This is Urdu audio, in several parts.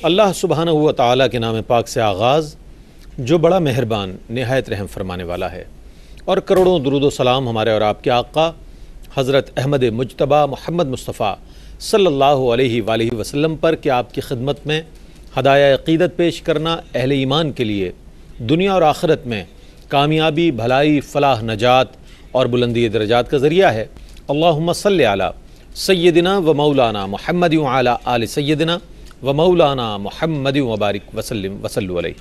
اللہ سبحانہ و تعالیٰ کے نام پاک سے آغاز جو بڑا مہربان نہایت رحم فرمانے والا ہے، اور کروڑوں درود و سلام ہمارے اور آپ کے آقا حضرت احمد مجتبیٰ محمد مصطفیٰ صلی اللہ علیہ وآلہ وسلم پر کہ آپ کی خدمت میں ہدایہ عقیدت پیش کرنا اہل ایمان کے لیے دنیا اور آخرت میں کامیابی، بھلائی، فلاح، نجات اور بلندی درجات کا ذریعہ ہے۔ اللہم صلی علی سیدنا و مولانا محمد وعلی آل سیدنا و مولانا محمد وبارک وسلم وصلو علیہ۔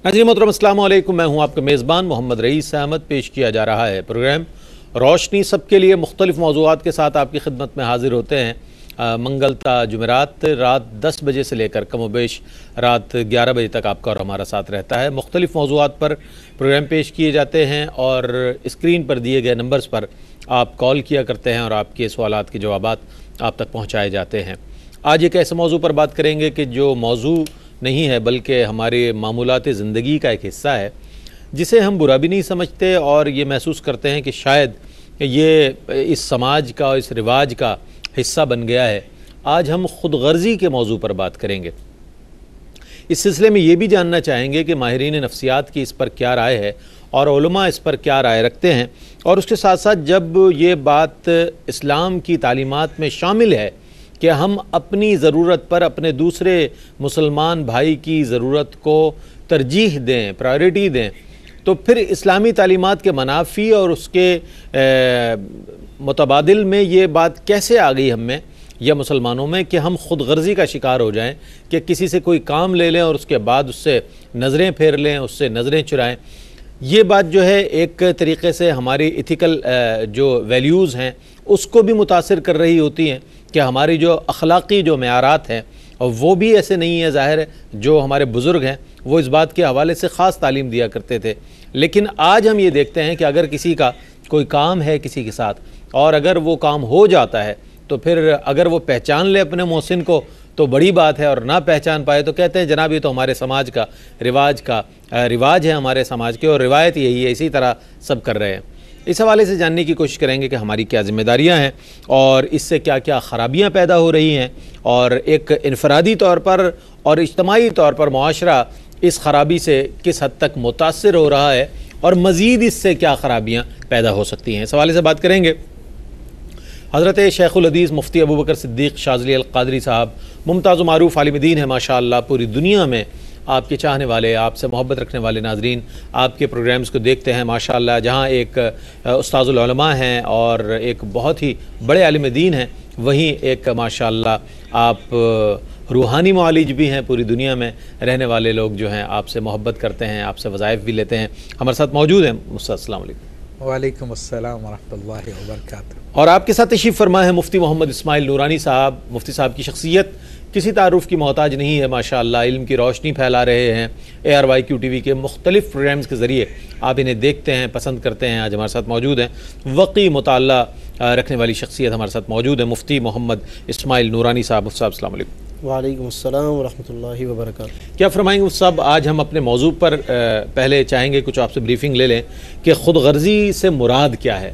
ناظرین محترم السلام علیکم، میں ہوں آپ کا میزبان محمد رئیس احمد۔ پیش کیا جا رہا ہے پروگرام روشنی سب کے لیے، مختلف موضوعات کے ساتھ آپ کی خدمت میں حاضر ہوتے ہیں منگل تا جمعرات رات 10 بجے سے لے کر کم و بیش رات 11 بجے تک آپ کا اور ہمارا ساتھ رہتا ہے۔ مختلف موضوعات پر پروگرام پیش کیے جاتے ہیں اور اسکرین پر دیے گئے نمبرز پر آپ کال کیا کرتے ہیں اور آپ کے سوالات کے جوابات آپ تک پہنچائے جاتے ہیں۔ آج ایک ایسے موضوع پر بات کریں گے کہ جو موضوع نہیں ہے بلکہ ہمارے معمولات زندگی کا ایک حصہ ہے، جسے ہم برا بھی نہیں سمجھتے اور یہ محسوس کرتے ہیں کہ شاید یہ اس سماج کا اور اس رواج کا حصہ بن گیا ہے۔ آج ہم خود غرضی کے موضوع پر بات کریں گے۔ اس سلسلے میں یہ بھی جاننا چاہیں گے کہ ماہرین نفسیات کی اس پر کیا رائے ہے اور علماء اس پر کیا رائے رکھتے ہیں، اور اس کے ساتھ ساتھ جب یہ بات اسلام کی تعلیمات میں شامل ہے کہ ہم اپنی ضرورت پر اپنے دوسرے مسلمان بھائی کی ضرورت کو ترجیح دیں، پرائیورٹی دیں، تو پھر اسلامی تعلیمات کے منافی اور اس کے متبادل میں یہ بات کیسے آ گئی ہم میں یا مسلمانوں میں کہ ہم خود غرضی کا شکار ہو جائیں کہ کسی سے کوئی کام لے لیں اور اس کے بعد اس سے نظریں پھیر لیں، اس سے نظریں چرائیں۔ یہ بات جو ہے ایک طریقے سے ہماری ایتھیکل جو ویلیوز ہیں اس کو بھی متاثر کر رہی ہوتی ہیں کہ ہماری جو اخلاقی جو معیارات ہیں اور وہ بھی ایسے نہیں ہیں۔ ظاہر ہے جو ہمارے بزرگ ہیں وہ اس بات کے حوالے سے خاص تعلیم دیا کرتے تھے، لیکن آج ہم یہ دیکھتے ہیں کہ اگر کسی کا کوئی کام ہے کسی کے ساتھ اور اگر وہ کام ہو جاتا ہے تو پھر اگر وہ پہچان لے اپنے محسن کو تو بڑی بات ہے، اور نہ پہچان پائے تو کہتے ہیں جناب یہ تو ہمارے سماج کا رواج ہے ہمارے سماج کے، اور روایت یہی ہے، اسی طرح سب کر رہے ہیں۔ اس حوالے سے جاننے کی کوشش کریں گے کہ ہماری کیا ذمہ داریاں ہیں اور اس سے کیا کیا خرابیاں پیدا ہو رہی ہیں، اور ایک انفرادی طور پر اور اجتماعی طور پر معاشرہ اس خرابی سے کس حد تک متاثر ہو رہا ہے اور مزید اس سے کیا خرابیاں پیدا ہو سکتی ہیں۔ اس حوالے سے بات کریں گے حضرت شیخ الحدیث مفتی ابوبکر صدیق شاذلی القادری صاحب، ممتاز و معروف عالم دین ہے ماشاءاللہ۔ پوری دنیا میں آپ کے چاہنے والے، آپ سے محبت رکھنے والے ناظرین آپ کے پروگرامز کو دیکھتے ہیں ماشاءاللہ۔ جہاں ایک استاذ العلماء ہیں اور ایک بہت ہی بڑے عالم دین ہیں، وہیں ایک ماشاءاللہ آپ روحانی معالج بھی ہیں۔ پوری دنیا میں رہنے والے لوگ جو ہیں آپ سے محبت کرتے ہیں، آپ سے وظائف بھی لیتے ہیں۔ ہمارے ساتھ موجود ہیں استاذ، السلام علیکم۔ وعلیکم السلام ورحمۃ اللہ وبرکاتہ۔ اور آپ کے ساتھ تشریف فرما ہے مفتی محمد اسماعیل نورانی صاحب۔ مفتی صاحب کی شخصیت کسی تعارف کی محتاج نہیں ہے ماشاءاللہ، علم کی روشنی پھیلا رہے ہیں۔ ARYQ TV کے مختلف پروگرامز کے ذریعے آپ انہیں دیکھتے ہیں، پسند کرتے ہیں۔ آج ہمارے ساتھ موجود ہیں وقی مطالعہ رکھنے والی شخصیت، ہمارے ساتھ موجود ہے مفتی محمد اسماعیل نورانی صاحب۔ مفتی صاحب السلام علیکم۔ وعلیکم السلام ورحمۃ اللہ وبرکاتہ۔ کیا فرمائیں گے مفتی صاحب؟ آج ہم اپنے موضوع پر پہلے چاہیں گے کچھ آپ سے بریفنگ لے لیں کہ خود غرضی سے مراد کیا ہے؟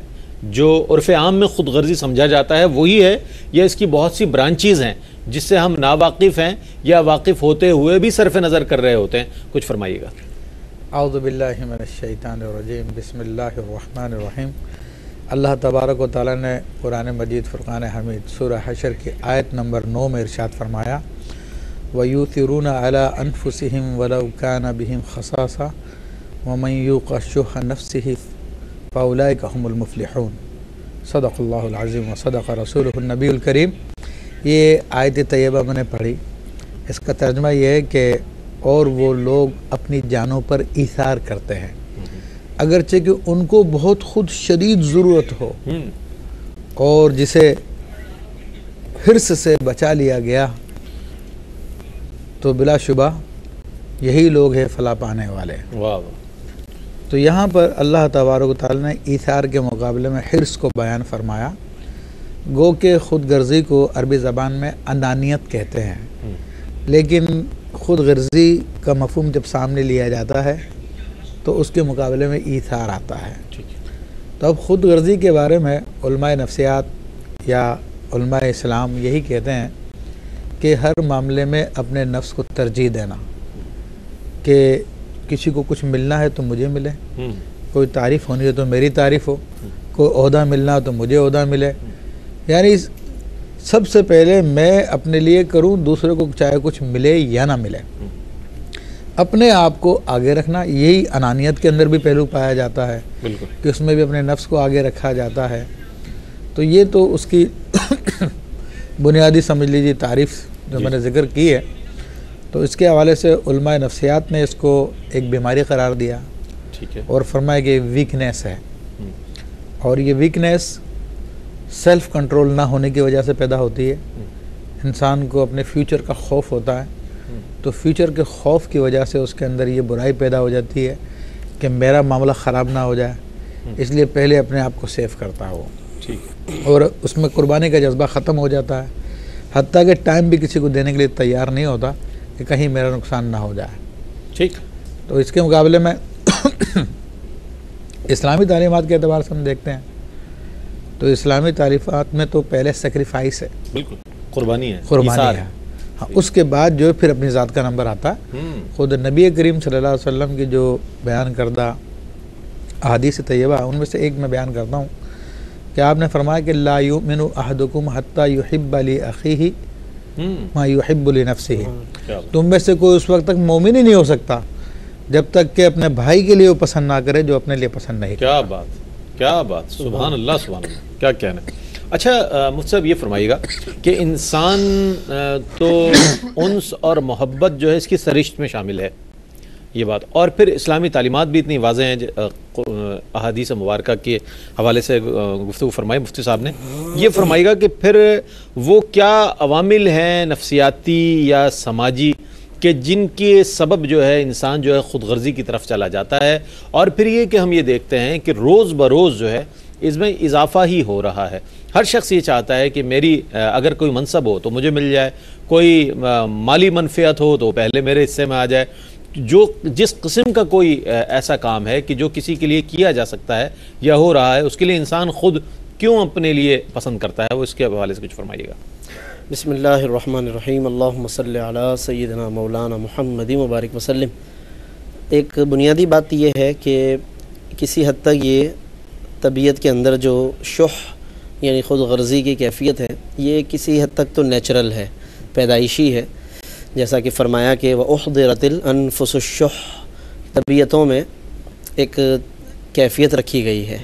جو عرف عام میں خود غرضی سمجھا جاتا ہے وہی ہے یا اس کی بہت سی برانچیز ہیں جس سے ہم ناواقف ہیں یا واقف ہوتے ہوئے بھی صرف نظر کر رہے ہوتے ہیں؟ کچھ فرمائیے گا۔ اعوذ باللہ من الشیطان الرجیم، بسم اللہ الرحمن الرحیم۔ اللہ تبارک و تعالیٰ نے قرآن مجید فرقان حمید سورہ حشر کی آیت نمبر 9 میں ارشاد فرمایا، وَيُؤْثِرُونَ عَلَىٰ أَنفُسِهِمْ وَلَوْ كَانَ بِهِمْ خَصَاصَةٌ وَمَن يُوقَ شُحَّ نَفْسِهِ فَأُولَٰئِكَ هُمُ الْمُفْلِحُونَ۔ صدق اللہ العظیم وصدق رسولہ النبی الکریم۔ یہ آیت طیبہ میں نے پڑھی، اس کا ترجمہ یہ ہے کہ اور وہ لوگ اپنی جانوں پر ایثار کرتے ہیں اگرچہ کہ ان کو بہت خود شدید ضرورت ہو، اور جسے حرص سے بچا لیا گیا تو بلا شبہ یہی لوگ ہیں فلاح پانے والے۔ تو یہاں پر اللہ تبارک و تعالیٰ نے ایثار کے مقابلے میں حرص کو بیان فرمایا۔ گو کہ خود غرضی کو عربی زبان میں انانیت کہتے ہیں، لیکن خود غرضی کا مفہوم جب سامنے لیا جاتا ہے تو اس کے مقابلے میں ایثار آتا ہے۔ تو اب خود غرضی کے بارے میں علماء نفسیات یا علماء اسلام یہی کہتے ہیں کہ ہر معاملے میں اپنے نفس کو ترجیح دینا، کہ کسی کو کچھ ملنا ہے تو مجھے ملے، کوئی تعریف ہونی ہے تو میری تعریف ہو، کوئی عہدہ ملنا ہو تو مجھے عہدہ ملے، یعنی سب سے پہلے میں اپنے لیے کروں، دوسرے کو چاہے کچھ ملے یا نہ ملے، اپنے آپ کو آگے رکھنا۔ یہی انانیت کے اندر بھی پہلو پایا جاتا ہے کہ اس میں بھی اپنے نفس کو آگے رکھا جاتا ہے۔ تو یہ تو اس کی بنیادی سمجھ لیجیے تعریف جو میں نے ذکر کی ہے۔ تو اس کے حوالے سے علماء نفسیات نے اس کو ایک بیماری قرار دیا اور فرمایا کہ ویکنیس ہے، اور یہ ویکنیس سیلف کنٹرول نہ ہونے کی وجہ سے پیدا ہوتی ہے۔ انسان کو اپنے فیوچر کا خوف ہوتا ہے، تو فیوچر کے خوف کی وجہ سے اس کے اندر یہ برائی پیدا ہو جاتی ہے کہ میرا معاملہ خراب نہ ہو جائے، اس لیے پہلے اپنے آپ کو سیف کرتا ہو، اور اس میں قربانی کا جذبہ ختم ہو جاتا ہے، حتیٰ کہ ٹائم بھی کسی کو دینے کے لیے تیار نہیں ہوتا کہ کہیں میرا نقصان نہ ہو جائے۔ ٹھیک، تو اس کے مقابلے میں اسلامی تعلیمات کے اعتبار سے ہم دیکھتے ہیں تو اسلامی تعلیمات میں تو پہلے سیکریفائس ہے، بالکل قربانی ہے، ہاں، اس کے بعد جو پھر اپنی ذات کا نمبر آتا ہے۔ خود نبی کریم صلی اللہ علیہ وسلم کی جو بیان کردہ احادیث طیبہ ان میں سے ایک میں بیان کرتا ہوں کہ آپ نے فرمایا کہ لا یؤمن احدکم حتی یحب لاخیہ ما یحب لنفسہ، تم میں سے کوئی اس وقت تک مومن ہی نہیں ہو سکتا جب تک کہ اپنے بھائی کے لیے وہ پسند نہ کرے جو اپنے لیے پسند نہیں کرتا۔ کیا بات، سبحان اللہ سبحان اللہ، کیا کہنا ہے۔ اچھا مفتی صاحب یہ فرمائیے گا کہ انسان تو انس اور محبت جو ہے اس کی سرشت میں شامل ہے یہ بات، اور پھر اسلامی تعلیمات بھی اتنی واضح ہیں، احادیث مبارکہ کے حوالے سے گفتگو فرمائی مفتی صاحب نے، یہ فرمائیے گا کہ پھر وہ کیا عوامل ہیں نفسیاتی یا سماجی کہ جن کے سبب جو ہے انسان جو ہے خود غرضی کی طرف چلا جاتا ہے، اور پھر یہ کہ ہم یہ دیکھتے ہیں کہ روز بروز جو ہے اس میں اضافہ ہی ہو رہا ہے۔ ہر شخص یہ چاہتا ہے کہ میری اگر کوئی منصب ہو تو مجھے مل جائے، کوئی مالی منفعت ہو تو پہلے میرے حصے میں آ جائے، جو جس قسم کا کوئی ایسا کام ہے کہ جو کسی کے لیے کیا جا سکتا ہے یا ہو رہا ہے، اس کے لیے انسان خود کیوں اپنے لیے پسند کرتا ہے، وہ اس کے حوالے سے کچھ فرمائیے گا۔ بسم اللہ الرحمن الرحیم، اللہم صلی علی سیدنا مولانا محمد مبارک وسلم۔ ایک بنیادی بات یہ ہے کہ کسی حد تک یہ طبیعت کے اندر جو شح یعنی خود غرضی کی کیفیت ہے، یہ کسی حد تک تو نیچرل ہے، پیدائشی ہے، جیسا کہ فرمایا کہ وَأُحْضِرَتِ الْأَنفُسُ الشُّحَّ، طبیعتوں میں ایک کیفیت رکھی گئی ہے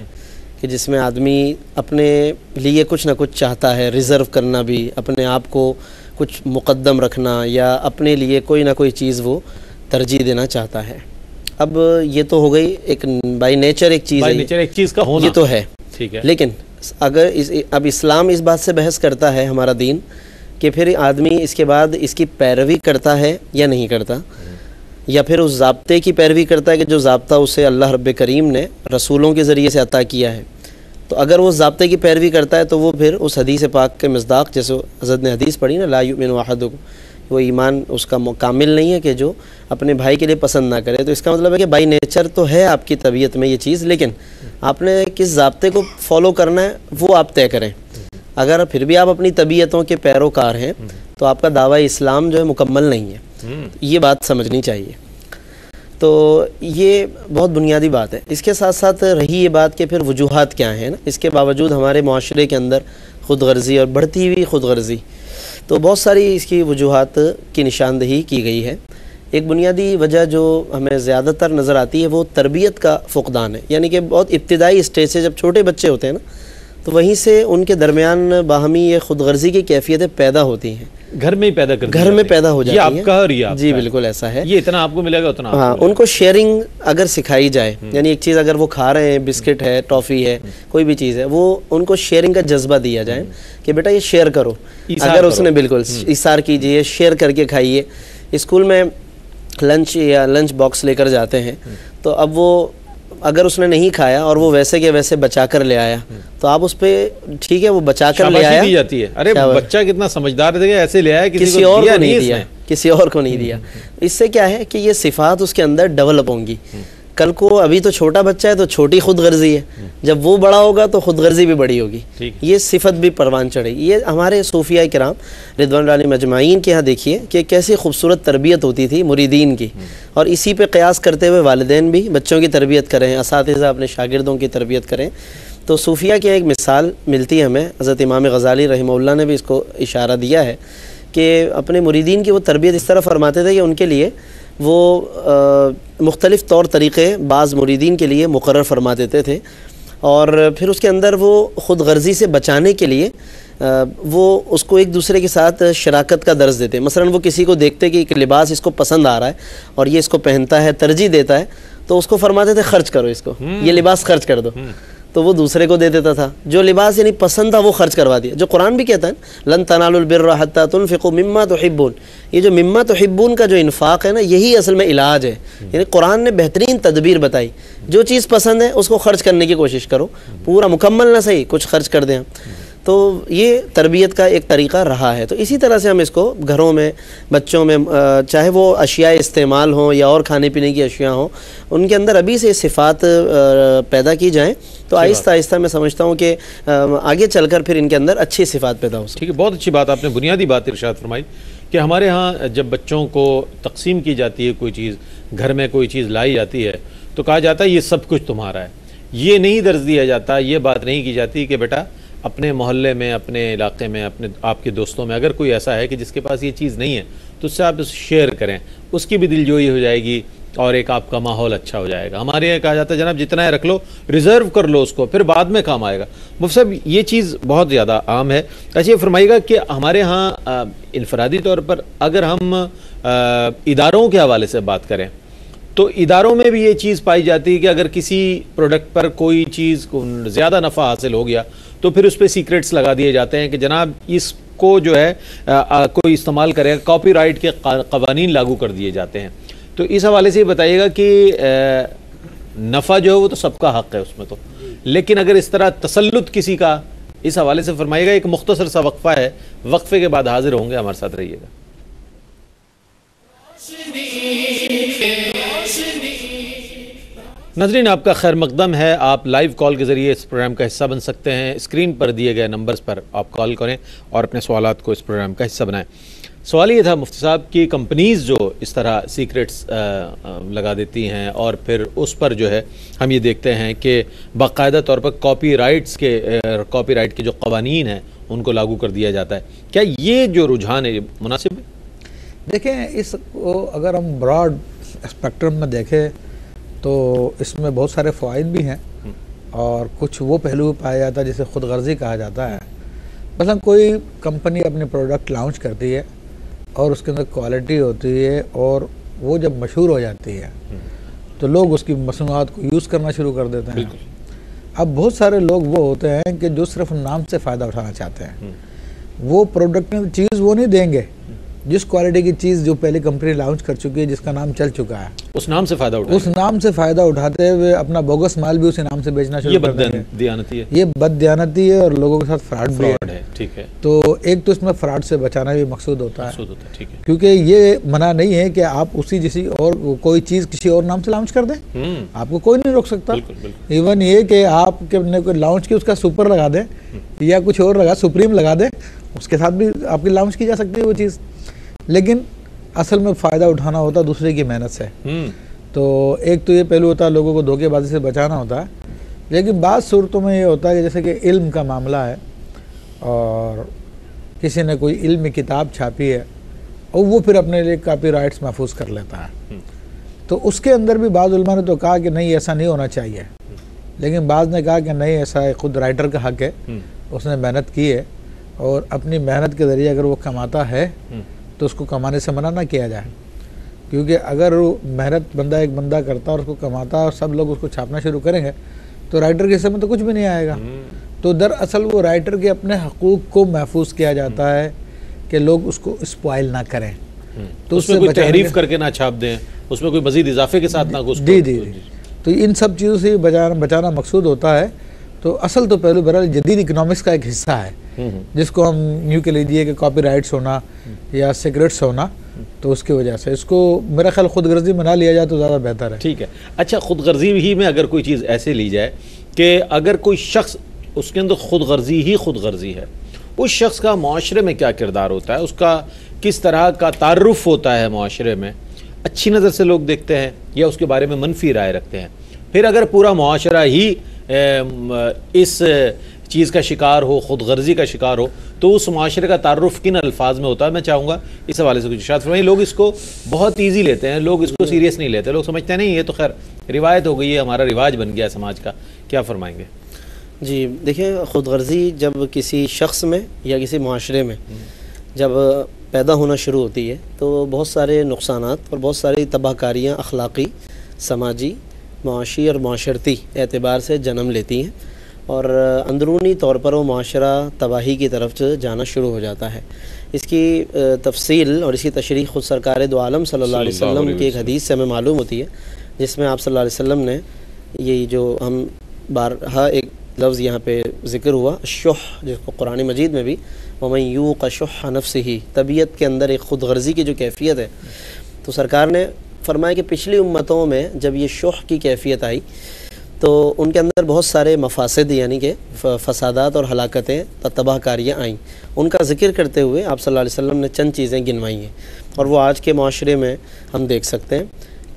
کہ جس میں آدمی اپنے لیے کچھ نہ کچھ چاہتا ہے، ریزرو کرنا بھی، اپنے آپ کو کچھ مقدم رکھنا یا اپنے لیے کوئی نہ کوئی چیز وہ ترجیح دینا چاہتا ہے۔ اب یہ تو ہو گئی ایک بائی نیچر ایک چیز ہے، ایک چیز کا ہونا، یہ تو ہے، ٹھیک ہے، لیکن اگر اب اسلام اس بات سے بحث کرتا ہے ہمارا دین کہ پھر آدمی اس کے بعد اس کی پیروی کرتا ہے یا نہیں کرتا، یا پھر اس ضابطے کی پیروی کرتا ہے کہ جو ضابطہ اسے اللہ رب کریم نے رسولوں کے ذریعے سے عطا کیا ہے۔ تو اگر وہ ضابطے کی پیروی کرتا ہے تو وہ پھر اس حدیث پاک کے مصداق، جیسے حضرت نے حدیث پڑھی نا، لا یؤمن احدکم، وہ ایمان اس کا کامل نہیں ہے کہ جو اپنے بھائی کے لیے پسند نہ کرے۔ تو اس کا مطلب ہے کہ بائی نیچر تو ہے آپ کی طبیعت میں یہ چیز، لیکن آپ نے کس ضابطے کو فالو کرنا ہے وہ آپ طے کریں۔ اگر پھر بھی آپ اپنی طبیعتوں کے پیروکار ہیں تو آپ کا دعوی اسلام جو ہے مکمل نہیں ہے، یہ بات سمجھنی چاہیے۔ تو یہ بہت بنیادی بات ہے۔ اس کے ساتھ ساتھ رہی یہ بات کہ پھر وجوہات کیا ہیں نا، اس کے باوجود ہمارے معاشرے کے اندر خود غرضی اور بڑھتی ہوئی خود غرضی، تو بہت ساری اس کی وجوہات کی نشاندہی کی گئی ہے۔ ایک بنیادی وجہ جو ہمیں زیادہ تر نظر آتی ہے وہ تربیت کا فقدان ہے، یعنی کہ بہت ابتدائی اسٹیج سے جب چھوٹے بچے ہوتے ہیں نا، تو وہیں سے ان کے درمیان باہمی یہ خود غرضی کی کیفیتیں پیدا ہوتی ہیں، گھر میں ہی پیدا کرتے گھر میں پیدا ہو جاتی ہیں۔ یہ آپ کا اور یہ آپ کا، جی بالکل ایسا ہے، یہ اتنا آپ کو ملے گا اتنا آپ کو ہاں، ان کو شیئرنگ اگر سکھائی جائے، یعنی ایک چیز اگر وہ کھا رہے ہیں، بسکٹ ہے، ٹافی ہے، کوئی بھی چیز ہے، وہ ان کو شیئرنگ کا جذبہ دیا جائے کہ بیٹا یہ شیئر کرو، اگر اس نے بالکل ایثار کیجئے، شیئر کر کے کھائیے۔ اسکول میں لنچ یا لنچ باکس لے کر جاتے ہیں، تو اب وہ اگر اس نے نہیں کھایا اور وہ ویسے کے ویسے بچا کر لے آیا تو آپ اس پہ ٹھیک ہے، وہ بچا کر لے آیا، دی جاتی ہے، ارے بچہ کتنا سمجھدار ہے، ایسے لے آیا، کسی اور کو نہیں دیا، کسی اور کو نہیں دیا۔ اس سے کیا ہے کہ یہ صفات اس کے اندر ڈیولپ ہوں گی۔ کل کو ابھی تو چھوٹا بچہ ہے تو چھوٹی خود غرضی ہے، جب وہ بڑا ہوگا تو خود غرضی بھی بڑی ہوگی، یہ صفت بھی پروان چڑھے گی۔ یہ ہمارے صوفیاء کرام رضوان اللہ علیہم اجمعین کے ہاں دیکھیے کہ کیسی خوبصورت تربیت ہوتی تھی مریدین کی، اور اسی پہ قیاس کرتے ہوئے والدین بھی بچوں کی تربیت کریں، اساتذہ اپنے شاگردوں کی تربیت کریں۔ تو صوفیاء کی ایک مثال ملتی ہے ہمیں، حضرت امام غزالی رحمہ اللہ نے بھی اس کو اشارہ دیا ہے کہ اپنے مریدین کی وہ تربیت اس طرح فرماتے تھے کہ ان کے لیے وہ مختلف طور طریقے بعض مریدین کے لیے مقرر فرما دیتے تھے، اور پھر اس کے اندر وہ خود غرضی سے بچانے کے لیے وہ اس کو ایک دوسرے کے ساتھ شراکت کا درس دیتے۔ مثلا وہ کسی کو دیکھتے کہ ایک لباس اس کو پسند آ رہا ہے اور یہ اس کو پہنتا ہے، ترجیح دیتا ہے، تو اس کو فرماتے تھے خرچ کرو اس کو، یہ لباس خرچ کر دو، تو وہ دوسرے کو دے دیتا تھا۔ جو لباس یعنی پسند تھا وہ خرچ کروا دیا، جو قرآن بھی کہتا ہے لن تنالوا البر حتى تنفقوا مما تحبون، یہ جو مما تحبون کا جو انفاق ہے نا، یہی اصل میں علاج ہے۔ یعنی قرآن نے بہترین تدبیر بتائی، جو چیز پسند ہے اس کو خرچ کرنے کی کوشش کرو، پورا مکمل نہ صحیح کچھ خرچ کر دیں۔ تو یہ تربیت کا ایک طریقہ رہا ہے۔ تو اسی طرح سے ہم اس کو گھروں میں بچوں میں چاہے وہ اشیاء استعمال ہوں یا اور کھانے پینے کی اشیاء ہوں، ان کے اندر ابھی سے صفات پیدا کی جائیں تو آہستہ آہستہ میں سمجھتا ہوں کہ آگے چل کر پھر ان کے اندر اچھی صفات پیدا ہو سکتی۔ ٹھیک ہے، بہت اچھی بات آپ نے بنیادی بات ارشاد فرمائی کہ ہمارے ہاں جب بچوں کو تقسیم کی جاتی ہے کوئی چیز، گھر میں کوئی چیز لائی جاتی ہے تو کہا جاتا ہے یہ سب کچھ تمہارا ہے، یہ نہیں درج دیا جاتا، یہ بات نہیں کی جاتی کہ بیٹا اپنے محلے میں، اپنے علاقے میں، اپنے آپ کے دوستوں میں اگر کوئی ایسا ہے کہ جس کے پاس یہ چیز نہیں ہے تو اس سے آپ اسے شیئر کریں، اس کی بھی دلجوئی ہو جائے گی اور ایک آپ کا ماحول اچھا ہو جائے گا۔ ہمارے یہاں کہا جاتا ہے جناب جتنا ہے رکھ لو، ریزرو کر لو اس کو، پھر بعد میں کام آئے گا۔ مفتی صاحب یہ چیز بہت زیادہ عام ہے۔ اچھا یہ فرمائیے گا کہ ہمارے ہاں انفرادی طور پر اگر ہم اداروں کے حوالے سے بات کریں تو اداروں میں بھی یہ چیز پائی جاتی ہے کہ اگر کسی پروڈکٹ پر کوئی چیز زیادہ نفع حاصل ہو گیا تو پھر اس پہ سیکریٹس لگا دیے جاتے ہیں کہ جناب اس کو جو ہے کوئی استعمال کرے گا، کاپی رائٹ کے قوانین لاگو کر دیے جاتے ہیں۔ تو اس حوالے سے یہ بتائیے گا کہ نفع جو ہے وہ تو سب کا حق ہے اس میں تو، لیکن اگر اس طرح تسلط کسی کا، اس حوالے سے فرمائیے گا۔ ایک مختصر سا وقفہ ہے، وقفے کے بعد حاضر ہوں گے، ہمارے ساتھ رہیے گا۔ ناظرین آپ کا خیر مقدم ہے، آپ لائیو کال کے ذریعے اس پروگرام کا حصہ بن سکتے ہیں۔ اسکرین پر دیے گئے نمبرز پر آپ کال کریں اور اپنے سوالات کو اس پروگرام کا حصہ بنائیں۔ سوال یہ تھا مفتی صاحب کی کمپنیز جو اس طرح سیکریٹس لگا دیتی ہیں اور پھر اس پر جو ہے ہم یہ دیکھتے ہیں کہ باقاعدہ طور پر کاپی رائٹ کے جو قوانین ہیں ان کو لاگو کر دیا جاتا ہے، کیا یہ جو رجحان ہے یہ مناسب ہے؟ دیکھیں اس کو اگر ہم براڈ اسپیکٹرم میں دیکھیں تو اس میں بہت سارے فوائد بھی ہیں اور کچھ وہ پہلو پایا جاتا ہے جسے خود غرضی کہا جاتا ہے۔ مثلا کوئی کمپنی اپنی پروڈکٹ لانچ کرتی ہے اور اس کے اندر کوالٹی ہوتی ہے اور وہ جب مشہور ہو جاتی ہے تو لوگ اس کی مصنوعات کو یوز کرنا شروع کر دیتے ہیں۔ اب بہت سارے لوگ وہ ہوتے ہیں کہ جو صرف نام سے فائدہ اٹھانا چاہتے ہیں، وہ پروڈکٹ میں چیز وہ نہیں دیں گے جس کوالٹی کی چیز جو پہلی کمپنی لانچ کر چکی ہے، جس کا نام چل چکا ہے، اس نام سے فائدہ اٹھاتے ہوئے اپنا بوگس مال بھی اسی نام سے بیچنا شروع کر دیں گے۔ یہ بددیانتی ہے اور لوگوں کے ساتھ فراڈ بھی ہے۔ ٹھیک ہے، تو ایک تو اس میں فراڈ سے بچانا بھی مقصود ہوتا ہے، کیونکہ یہ منع نہیں ہے کہ آپ اسی جیسی اور کوئی چیز کسی اور نام سے لانچ کر دیں، آپ کو کوئی نہیں روک سکتا۔ ایون یہ کہ آپ نے کوئی لانچ کی اس کا سپر لگا دیں یا کچھ اور لگا سپریم لگا دیں، اس کے ساتھ بھی آپ کی لانچ کی جا سکتی ہے وہ چیز، لیکن اصل میں فائدہ اٹھانا ہوتا ہے دوسرے کی محنت سے۔ تو ایک تو یہ پہلو ہوتا ہے لوگوں کو دھوکے بازی سے بچانا ہوتا ہے، لیکن بعض صورتوں میں یہ ہوتا ہے کہ جیسے کہ علم کا معاملہ ہے اور کسی نے کوئی علمی کتاب چھاپی ہے اور وہ پھر اپنے لیے کاپی رائٹس محفوظ کر لیتا ہے، تو اس کے اندر بھی بعض علماء نے تو کہا کہ نہیں ایسا نہیں ہونا چاہیے، لیکن بعض نے کہا کہ نہیں ایسا خود رائٹر کا حق ہے، اس نے محنت کی ہے اور اپنی محنت کے ذریعے اگر وہ کماتا ہے تو اس کو کمانے سے منع نہ کیا جائے، کیونکہ اگر محنت ایک بندہ کرتا اور اس کو کماتا اور سب لوگ اس کو چھاپنا شروع کریں گے تو رائٹر کے حصے میں تو کچھ بھی نہیں آئے گا۔ تو دراصل وہ رائٹر کے اپنے حقوق کو محفوظ کیا جاتا ہے کہ لوگ اس کو اسپوائل نہ کریں، تو اس میں کوئی تحریف کر کے نہ چھاپ دیں، اس میں کوئی مزید اضافے کے ساتھ نہ جی تو ان سب چیزوں سے بچانا مقصود ہوتا ہے۔ تو اصل تو پہلو بہرحال جدید اکنامکس کا ایک حصہ ہے، جس کو ہم یوں کہ لیجیے کہ کاپی رائٹس ہونا یا سیکرٹس ہونا، تو اس کی وجہ سے اس کو میرا خیال خود غرضی بنا لیا جائے تو زیادہ بہتر ہے۔ ٹھیک ہے، اچھا خود غرضی ہی میں اگر کوئی چیز ایسے لی جائے کہ اگر کوئی شخص اس کے اندر خود غرضی ہی خود غرضی ہے، اس شخص کا معاشرے میں کیا کردار ہوتا ہے، اس کا کس طرح کا تعارف ہوتا ہے معاشرے میں، اچھی نظر سے لوگ دیکھتے ہیں یا اس کے بارے میں منفی رائے رکھتے ہیں؟ پھر اگر پورا معاشرہ ہی اس چیز کا شکار ہو، خود غرضی کا شکار ہو، تو اس معاشرے کا تعارف کن الفاظ میں ہوتا ہے؟ میں چاہوں گا اس حوالے سے کچھ ارشاد فرمائیں۔ لوگ اس کو بہت ایزی لیتے ہیں، لوگ اس کو سیریس نہیں لیتے، لوگ سمجھتے ہیں نہیں یہ تو خیر روایت ہو گئی ہے، ہمارا رواج بن گیا سماج کا، کیا فرمائیں گے؟ جی دیکھیں، خود غرضی جب کسی شخص میں یا کسی معاشرے میں جب پیدا ہونا شروع ہوتی ہے تو بہت سارے نقصانات اور بہت ساری تباہ کاریاں اخلاقی، سماجی، معاشی اور معاشرتی اعتبار سے جنم لیتی ہیں، اور اندرونی طور پر وہ معاشرہ تباہی کی طرف جانا شروع ہو جاتا ہے۔ اس کی تفصیل اور اس کی تشریح خود سرکار دو عالم صلی اللہ علیہ وسلم کی ایک حدیث سے ہمیں معلوم ہوتی ہے، جس میں آپ صلی اللہ علیہ وسلم نے یہ جو ہم بارہا ایک لفظ یہاں پہ ذکر ہوا شح، جس کو قرآن مجید میں بھی وَمَن یُوقَ شُحَّ نَفْسِهِ، طبیعت کے اندر ایک خود غرضی کی جو کیفیت ہے، تو سرکار نے فرمایا کہ پچھلی امتوں میں جب یہ شح کی کیفیت آئی تو ان کے اندر بہت سارے مفاسد یعنی کہ فسادات اور ہلاکتیں، تباہ کاریاں آئیں۔ ان کا ذکر کرتے ہوئے آپ صلی اللہ علیہ وسلم نے چند چیزیں گنوائی ہیں، اور وہ آج کے معاشرے میں ہم دیکھ سکتے ہیں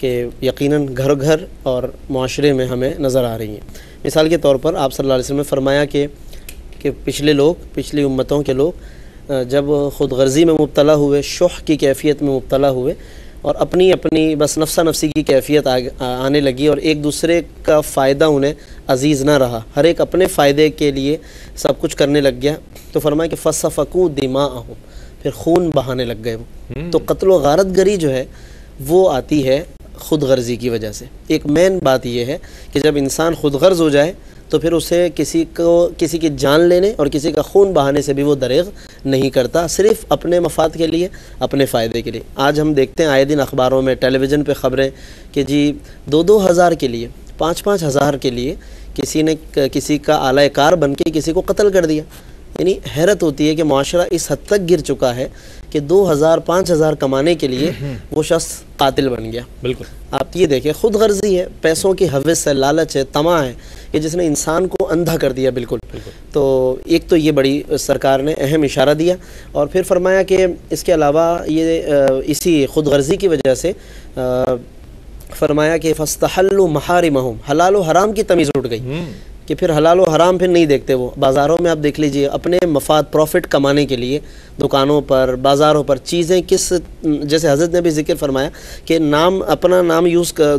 کہ یقیناً گھر گھر اور معاشرے میں ہمیں نظر آ رہی ہیں۔ مثال کے طور پر آپ صلی اللہ علیہ وسلم نے فرمایا کہ پچھلی امتوں کے لوگ جب خود غرضی میں مبتلا ہوئے، شح کی کیفیت میں مبتلا ہوئے، اور اپنی بس نفسا نفسی کی کیفیت آنے لگی، اور ایک دوسرے کا فائدہ انہیں عزیز نہ رہا، ہر ایک اپنے فائدے کے لیے سب کچھ کرنے لگ گیا، تو فرمایا کہ فَسَفَكُوا دِمَاءَهُمْ، پھر خون بہانے لگ گئے وہ۔ تو قتل و غارت گری جو ہے وہ آتی ہے خود غرضی کی وجہ سے۔ ایک مین بات یہ ہے کہ جب انسان خود غرض ہو جائے تو پھر اسے کسی کی جان لینے اور کسی کا خون بہانے سے بھی وہ دریغ نہیں کرتا، صرف اپنے مفاد کے لیے، اپنے فائدے کے لیے۔ آج ہم دیکھتے ہیں آئے دن اخباروں میں، ٹیلی ویژن پہ خبریں کہ جی 2,000 کے لیے، 5,000 کے لیے کسی نے کسی کا اعلی کار بن کے کسی کو قتل کر دیا۔ یعنی حیرت ہوتی ہے کہ معاشرہ اس حد تک گر چکا ہے کہ 2,000 5,000 کمانے کے لیے وہ شخص قاتل بن گیا۔ بالکل آپ یہ دیکھیں، خود غرضی ہے، پیسوں کی حوث ہے، لالچ ہے، طمع ہے کہ جس نے انسان کو اندھا کر دیا۔ بالکل تو ایک تو یہ بڑی سرکار نے اہم اشارہ دیا، اور پھر فرمایا کہ اس کے علاوہ یہ اسی خود غرضی کی وجہ سے فرمایا کہ فَاسْتَحَلُّوا مَحَارِمَهُمْ، حلال و حرام کی تمیز اٹھ گئی کہ پھر حلال و حرام پھر نہیں دیکھتے وہ۔ بازاروں میں آپ دیکھ لیجئے، اپنے مفاد پروفٹ کمانے کے لیے دکانوں پر، بازاروں پر چیزیں جیسے حضرت نے بھی ذکر فرمایا کہ اپنا نام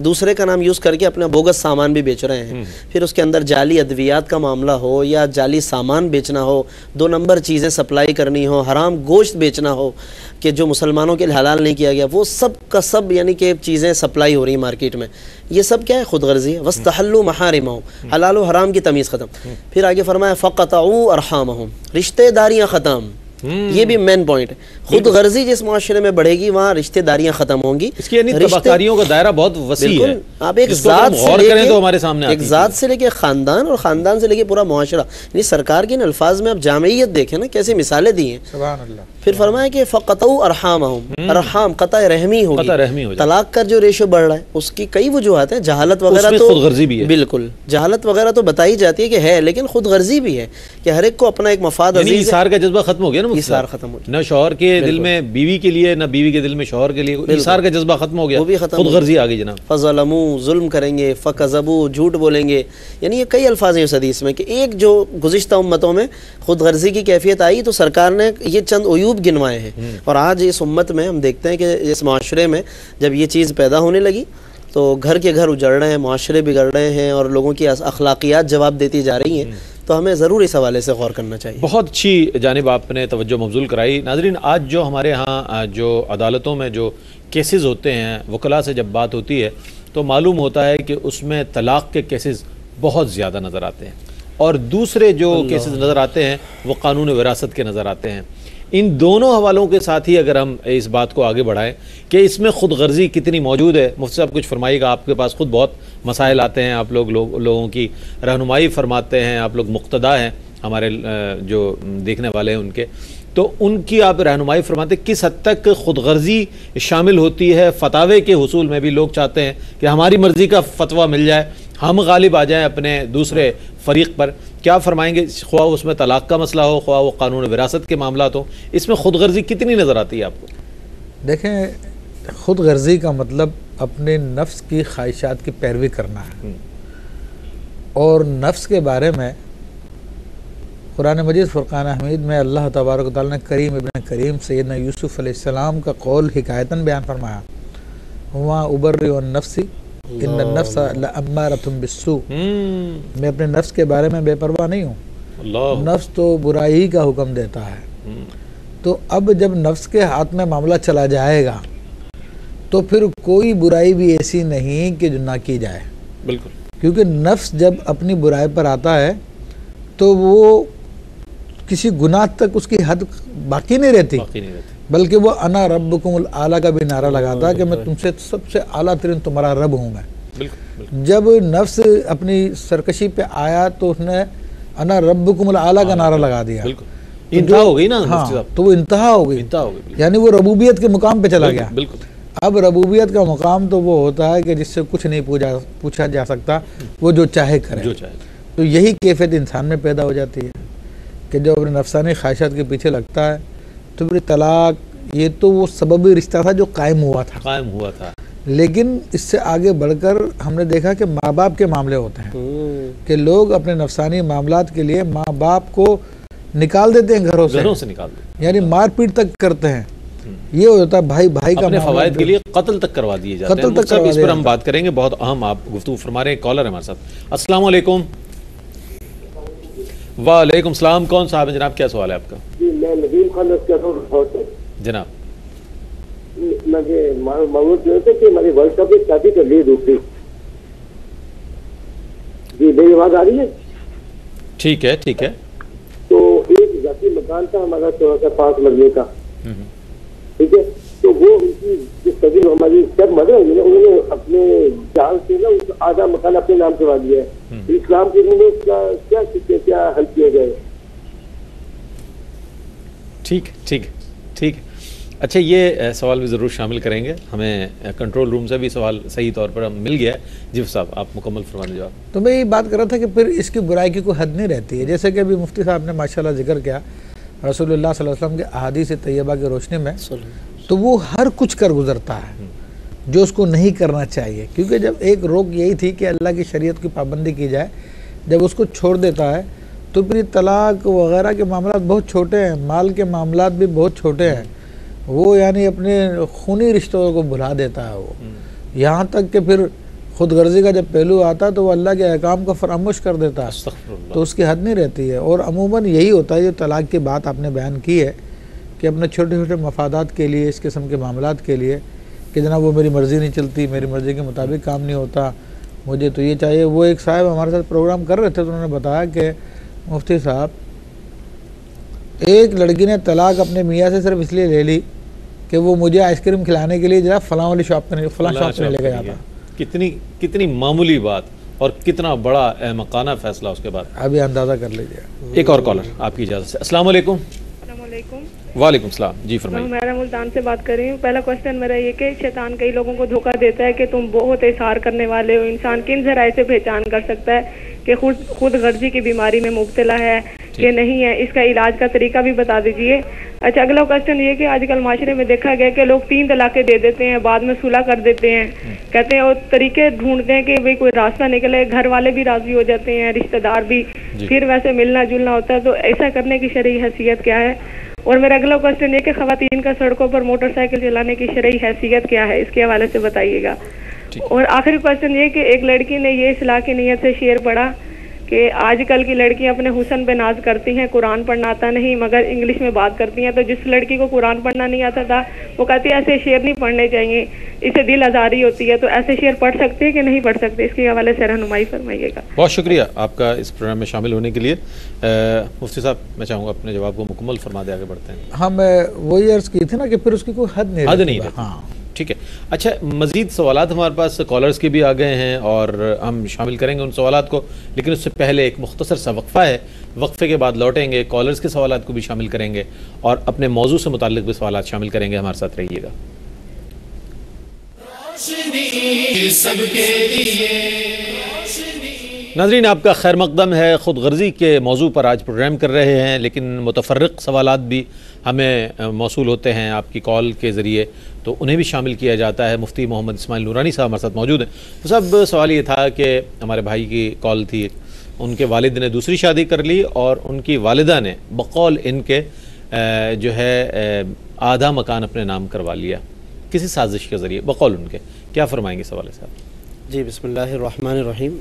دوسرے کا نام یوز کر کے اپنا بوگس سامان بھی بیچ رہے ہیں۔ پھر اس کے اندر جعلی ادویات کا معاملہ ہو یا جعلی سامان بیچنا ہو، 2 نمبر چیزیں سپلائی کرنی ہو، حرام گوشت بیچنا ہو کہ جو مسلمانوں کے لیے حلال نہیں کیا گیا، وہ سب کا سب یعنی کہ چیزیں سپلائی ہو رہی ہیں مارکیٹ میں۔ یہ سب کیا ہے؟ خود غرضی ہے۔ وَاسْتَحَلُّوا مَحَارِمَهُمْ، حلال و حرام کی تمیز ختم۔ پھر آگے فرمایا فَقَطَعُوا أَرْحَامَهُمْ، رشتہ داریاں ختم۔ یہ بھی مین پوائنٹ ہے۔ خود غرضی جس معاشرے میں بڑھے گی وہاں رشتہ داریاں ختم ہوں گی۔ اس کی یعنی تباکاریوں کا دائرہ بہت وسیع ہے، آپ ایک ذات سے لے کے خاندان، اور خاندان سے لے کے پورا معاشرہ، یعنی سرکار کے ان الفاظ میں آپ جامعیت دیکھیں نا، کیسے مثالیں دی ہیں۔ سبحان اللہ۔ پھر فرمایا کہ فَقَطَعُوا أَرْحَامَهُمْ، ارحام قطع رحمی ہوگی۔ ہوگی۔ طلاق کا جو ریشو بڑھ رہا ہے اس کی کئی وجوہات ہیں، جہالت وغیرہ تو خود غرضی بھی ہے۔ بالکل جہالت وغیرہ تو بتائی جاتی ہے کہ ہے، لیکن خود غرضی بھی ہے کہ ہر ایک کو اپنا ایک مفاد عزیز ہے۔ ایثار کا جذبہ ختم ہو گیا نا، ایثار ختم ہو گیا، نہ شوہر کے دل میں بیوی کے لیے، نہ بیوی کے دل میں شوہر کے لیے، ایثار کا جذبہ ختم ہو گیا، خود غرضی آ گئی جناب۔ فَظَلَمُوا، ظلم کریں گے، فَكَذَبُوا، جھوٹ بولیں گے۔ یعنی یہ کئی الفاظ ہیں اس حدیث میں کہ ایک جو گزشتہ امتوں میں خود غرضی کی کیفیت آئی تو سرکار نے یہ چند عیوب گنوائے ہیں، اور آج اس امت میں ہم دیکھتے ہیں کہ اس معاشرے میں جب یہ چیز پیدا ہونے لگی تو گھر کے گھر اجڑ رہے ہیں، معاشرے بگڑ رہے ہیں، اور لوگوں کی اخلاقیات جواب دیتی جا رہی ہیں، تو ہمیں ضرور اس حوالے سے غور کرنا چاہیے۔ بہت اچھی جانب آپ نے توجہ مبذول کرائی۔ ناظرین، آج جو ہمارے ہاں جو عدالتوں میں جو کیسز ہوتے ہیں، وکلاء سے جب بات ہوتی ہے تو معلوم ہوتا ہے کہ اس میں طلاق کے کیسز بہت زیادہ نظر آتے ہیں، اور دوسرے جو کیسز نظر آتے ہیں وہ قانون وراثت کے نظر آتے ہیں۔ ان دونوں حوالوں کے ساتھ ہی اگر ہم اس بات کو آگے بڑھائیں کہ اس میں خود غرضی کتنی موجود ہے، مفتی صاحب کچھ فرمائیے گا. آپ کے پاس خود بہت مسائل آتے ہیں، آپ لوگوں کی رہنمائی فرماتے ہیں، آپ لوگ مقتدا ہیں ہمارے جو دیکھنے والے ہیں ان کے، تو ان کی آپ رہنمائی فرماتے ہیں کس حد تک خود غرضی شامل ہوتی ہے فتاوے کے حصول میں بھی. لوگ چاہتے ہیں کہ ہماری مرضی کا فتویٰ مل جائے، ہم غالب آ جائیں اپنے دوسرے فریق پر. کیا فرمائیں گے؟ خواہ اس میں طلاق کا مسئلہ ہو، خواہ وہ قانون وراثت کے معاملات ہوں، اس میں خود غرضی کتنی نظر آتی ہے آپ کو؟ دیکھیں، خود غرضی کا مطلب اپنے نفس کی خواہشات کی پیروی کرنا ہے. اور نفس کے بارے میں قرآن مجید فرقان حمید میں اللہ تبارک و تعالیٰ نے کریم ابن کریم سیدنا یوسف علیہ السلام کا قول حکایتاً بیان فرمایا، وَمَا أُبَرِّئُ النَّفْسِ إِنَّ النَّفْسَ لَأَمَّارَةٌ بِالسُّوءِ. میں اپنے نفس کے بارے میں بے پرواہ نہیں ہوں، نفس تو برائی کا حکم دیتا ہے. تو اب جب نفس کے ہاتھ میں معاملہ چلا جائے گا تو پھر کوئی برائی بھی ایسی نہیں کہ جو نہ کی جائے. بالکل. کیونکہ نفس جب اپنی برائی پر آتا ہے تو وہ کسی گناہ تک اس کی حد باقی نہیں رہتی، بلکہ وہ انا ربکم الاعلیٰ کا بھی نعرہ لگاتا ہے کہ میں تم سے سب سے اعلیٰ ترین تمہارا رب ہوں میں. جب نفس اپنی سرکشی پہ آیا تو اس نے انا ربکم الاعلیٰ کا نعرہ لگا دیا. انتہا ہو گئی نا. ہاں، تو وہ انتہا ہو گئی، یعنی وہ ربوبیت کے مقام پہ چلا گیا. اب ربوبیت کا مقام تو وہ ہوتا ہے کہ جس سے کچھ نہیں پوچھا جا سکتا، وہ جو چاہے کرے. تو یہی کیفیت انسان میں پیدا ہو جاتی ہے کہ جب اپنے نفسانی خواہشات کے پیچھے لگتا ہے تو پھر طلاق، یہ تو وہ سببی رشتہ تھا جو قائم ہوا تھا. لیکن اس سے آگے بڑھ کر ہم نے دیکھا کہ ماں باپ کے معاملے ہوتے ہیں کہ لوگ اپنے نفسانی معاملات کے لیے ماں باپ کو نکال دیتے ہیں گھروں سے نکال دیتے ہیں، یعنی مار پیٹ تک کرتے ہیں. یہ ہوتا ہے بھائی کا اپنے فوائد کے لیے قتل تک کروا دیے جاتے ہیں. اس پر ہم بات کریں گے، بہت اہم آپ گفتگو فرما رہے ہیں. کالر ہے ہمارے ساتھ. السلام علیکم. وعلیکم السلام. کون صاحب ہے جناب؟ کیا سوال ہے آپ کا؟ جی میں ندیم خان جناب. مجھے معلوم ہوتا ہے کہ ہماری ورلڈ کپ میں شادی کر لی دوسری. جی میری آواز آ رہی ہے؟ ٹھیک ہے. تو ایک ذاتی مکان تھا ہمارا تھوڑا سا 5 مرلے کا، ٹھیک ہے. تو وہ ان کی جو سبھی ہماری سب مدر ہوئی نا، انہوں نے اپنے جان سے نا آدھا مکان اپنے نام کروا دیا ہے. اسلام کے دن میں اس کا کیا حل کیا جائے؟ ٹھیک. اچھا، یہ سوال بھی ضرور شامل کریں گے. ہمیں کنٹرول روم سے بھی سوال صحیح طور پر مل گیا ہے. جی صاحب آپ مکمل فرمائیں جواب. تو میں یہ بات کر رہا تھا کہ پھر اس کی برائی کی کوئی حد نہیں رہتی ہے. جیسے کہ ابھی مفتی صاحب نے ماشاءاللہ ذکر کیا رسول اللہ صلی اللہ علیہ وسلم کے احادیث طیبہ کی روشنی میں، تو وہ ہر کچھ کر گزرتا ہے جو اس کو نہیں کرنا چاہیے. کیونکہ جب ایک روک یہی تھی کہ اللہ کی شریعت کی پابندی کی جائے، جب اس کو چھوڑ دیتا ہے تو پھر طلاق وغیرہ کے معاملات بہت چھوٹے ہیں، مال کے معاملات بھی بہت چھوٹے ہیں. وہ یعنی اپنے خونی رشتوں کو بھلا دیتا ہے. وہ یہاں تک کہ پھر خود غرضی کا جب پہلو آتا تو وہ اللہ کے احکام کو فراموش کر دیتا ہے. تو اس کی حد نہیں رہتی ہے. اور عموماً یہی ہوتا ہے جو طلاق کی بات آپ نے بیان کی ہے کہ اپنے چھوٹے چھوٹے مفادات کے لیے، اس قسم کے معاملات کے لیے کہ جناب وہ میری مرضی نہیں چلتی، میری مرضی کے مطابق کام نہیں ہوتا، مجھے تو یہ چاہیے. وہ ایک صاحب ہمارے ساتھ پروگرام کر رہے تھے تو انہوں نے بتایا کہ مفتی صاحب ایک لڑکی نے طلاق اپنے میاں سے صرف اس لیے لے لی کہ وہ مجھے آئس کریم کھلانے کے لیے جناب فلاں والی شاپ پہ فلاں شاپ سے لے کے جاتا. کتنی معمولی بات اور کتنا بڑا احمقانہ فیصلہ اس کے بعد. ابھی اندازہ کر لیجیے. ایک اور کالر آپ کی اجازت سے. السلام علیکم. وعلیکم السلام. جی فرمائیے. میں ملتان سے بات کر رہی ہوں. پہلا کوشچن میرا یہ کہ شیطان کئی لوگوں کو دھوکہ دیتا ہے کہ تم بہت اظہار کرنے والے ہو. انسان کن ذرائع سے پہچان کر سکتا ہے کہ خود غرضی کی بیماری میں مبتلا ہے کہ نہیں ہے؟ اس کا علاج کا طریقہ بھی بتا دیجئے. اچھا، اگلا کوشچن یہ کہ آج کل معاشرے میں دیکھا گیا کہ لوگ 3 طلاقیں دے دیتے ہیں، بعد میں صلح کر دیتے ہیں، کہتے ہیں اور طریقے ڈھونڈتے ہیں کہ بھئی کوئی راستہ نکلے. گھر والے بھی راضی ہو جاتے ہیں، رشتہ دار بھی، پھر ویسے ملنا جلنا ہوتا ہے. تو ایسا کرنے کی شرعی حیثیت کیا ہے؟ اور میرا اگلا کوشچن یہ کہ خواتین کا سڑکوں پر موٹر سائیکل چلانے کی شرعی حیثیت کیا ہے؟ اس کے حوالے سے بتائیے گا. اور آخری کوشچن یہ کہ ایک لڑکی نے یہ اصلاح کی نیت سے شعر پڑھا کہ آج کل کی لڑکیاں اپنے حسن پہ ناز کرتی ہیں, قرآن پڑھنا آتا نہیں مگر انگلش میں بات کرتی ہیں. تو جس لڑکی کو قرآن پڑھنا نہیں آتا تھا وہ کہتی ہے ایسے شعر نہیں پڑھنے چاہیے, اسے دل آزاری ہوتی ہے, تو ایسے شعر پڑھ سکتے ہیں کہ نہیں پڑھ سکتے؟ اس کے حوالے سے رہنمائی فرمائیے گا. بہت شکریہ آپ کا اس پروگرام میں شامل ہونے کے لیے. مفتی صاحب میں چاہوں گا اپنے جواب کو مکمل فرما دے, آگے بڑھتے ہیں. ہاں میں وہی عرض کی تھی نا کہ پھر اس کی کوئی حد نہیں رہتی. ہاں ٹھیک ہے. اچھا, مزید سوالات ہمارے پاس کالرز کے بھی آ گئے ہیں اور ہم شامل کریں گے ان سوالات کو, لیکن اس سے پہلے ایک مختصر سا وقفہ ہے. وقفے کے بعد لوٹیں گے, کالرز کے سوالات کو بھی شامل کریں گے اور اپنے موضوع سے متعلق بھی سوالات شامل کریں گے. ہمارے ساتھ رہیے گا. ناظرین, آپ کا خیر مقدم ہے. خود غرضی کے موضوع پر آج پروگرام کر رہے ہیں, لیکن متفرق سوالات بھی ہمیں موصول ہوتے ہیں آپ کی کال کے ذریعے, تو انہیں بھی شامل کیا جاتا ہے. مفتی محمد اسماعیل نورانی صاحب ہمارے ساتھ موجود ہیں. تو صاحب سوال یہ تھا کہ ہمارے بھائی کی کال تھی, ان کے والد نے دوسری شادی کر لی اور ان کی والدہ نے بقول ان کے جو ہے آدھا مکان اپنے نام کروا لیا کسی سازش کے ذریعے بقول ان کے. کیا فرمائیں گے اس حوالے سے آپ؟ جی بسم اللہ الرحمن الرحیم.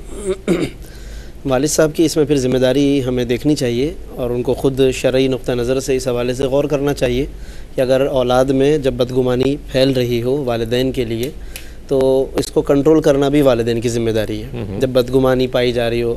والد صاحب کی اس میں پھر ذمہ داری ہمیں دیکھنی چاہیے اور ان کو خود شرعی نقطہ نظر سے اس حوالے سے غور کرنا چاہیے کہ اگر اولاد میں جب بدگمانی پھیل رہی ہو والدین کے لیے تو اس کو کنٹرول کرنا بھی والدین کی ذمہ داری ہے. جب بدگمانی پائی جا رہی ہو,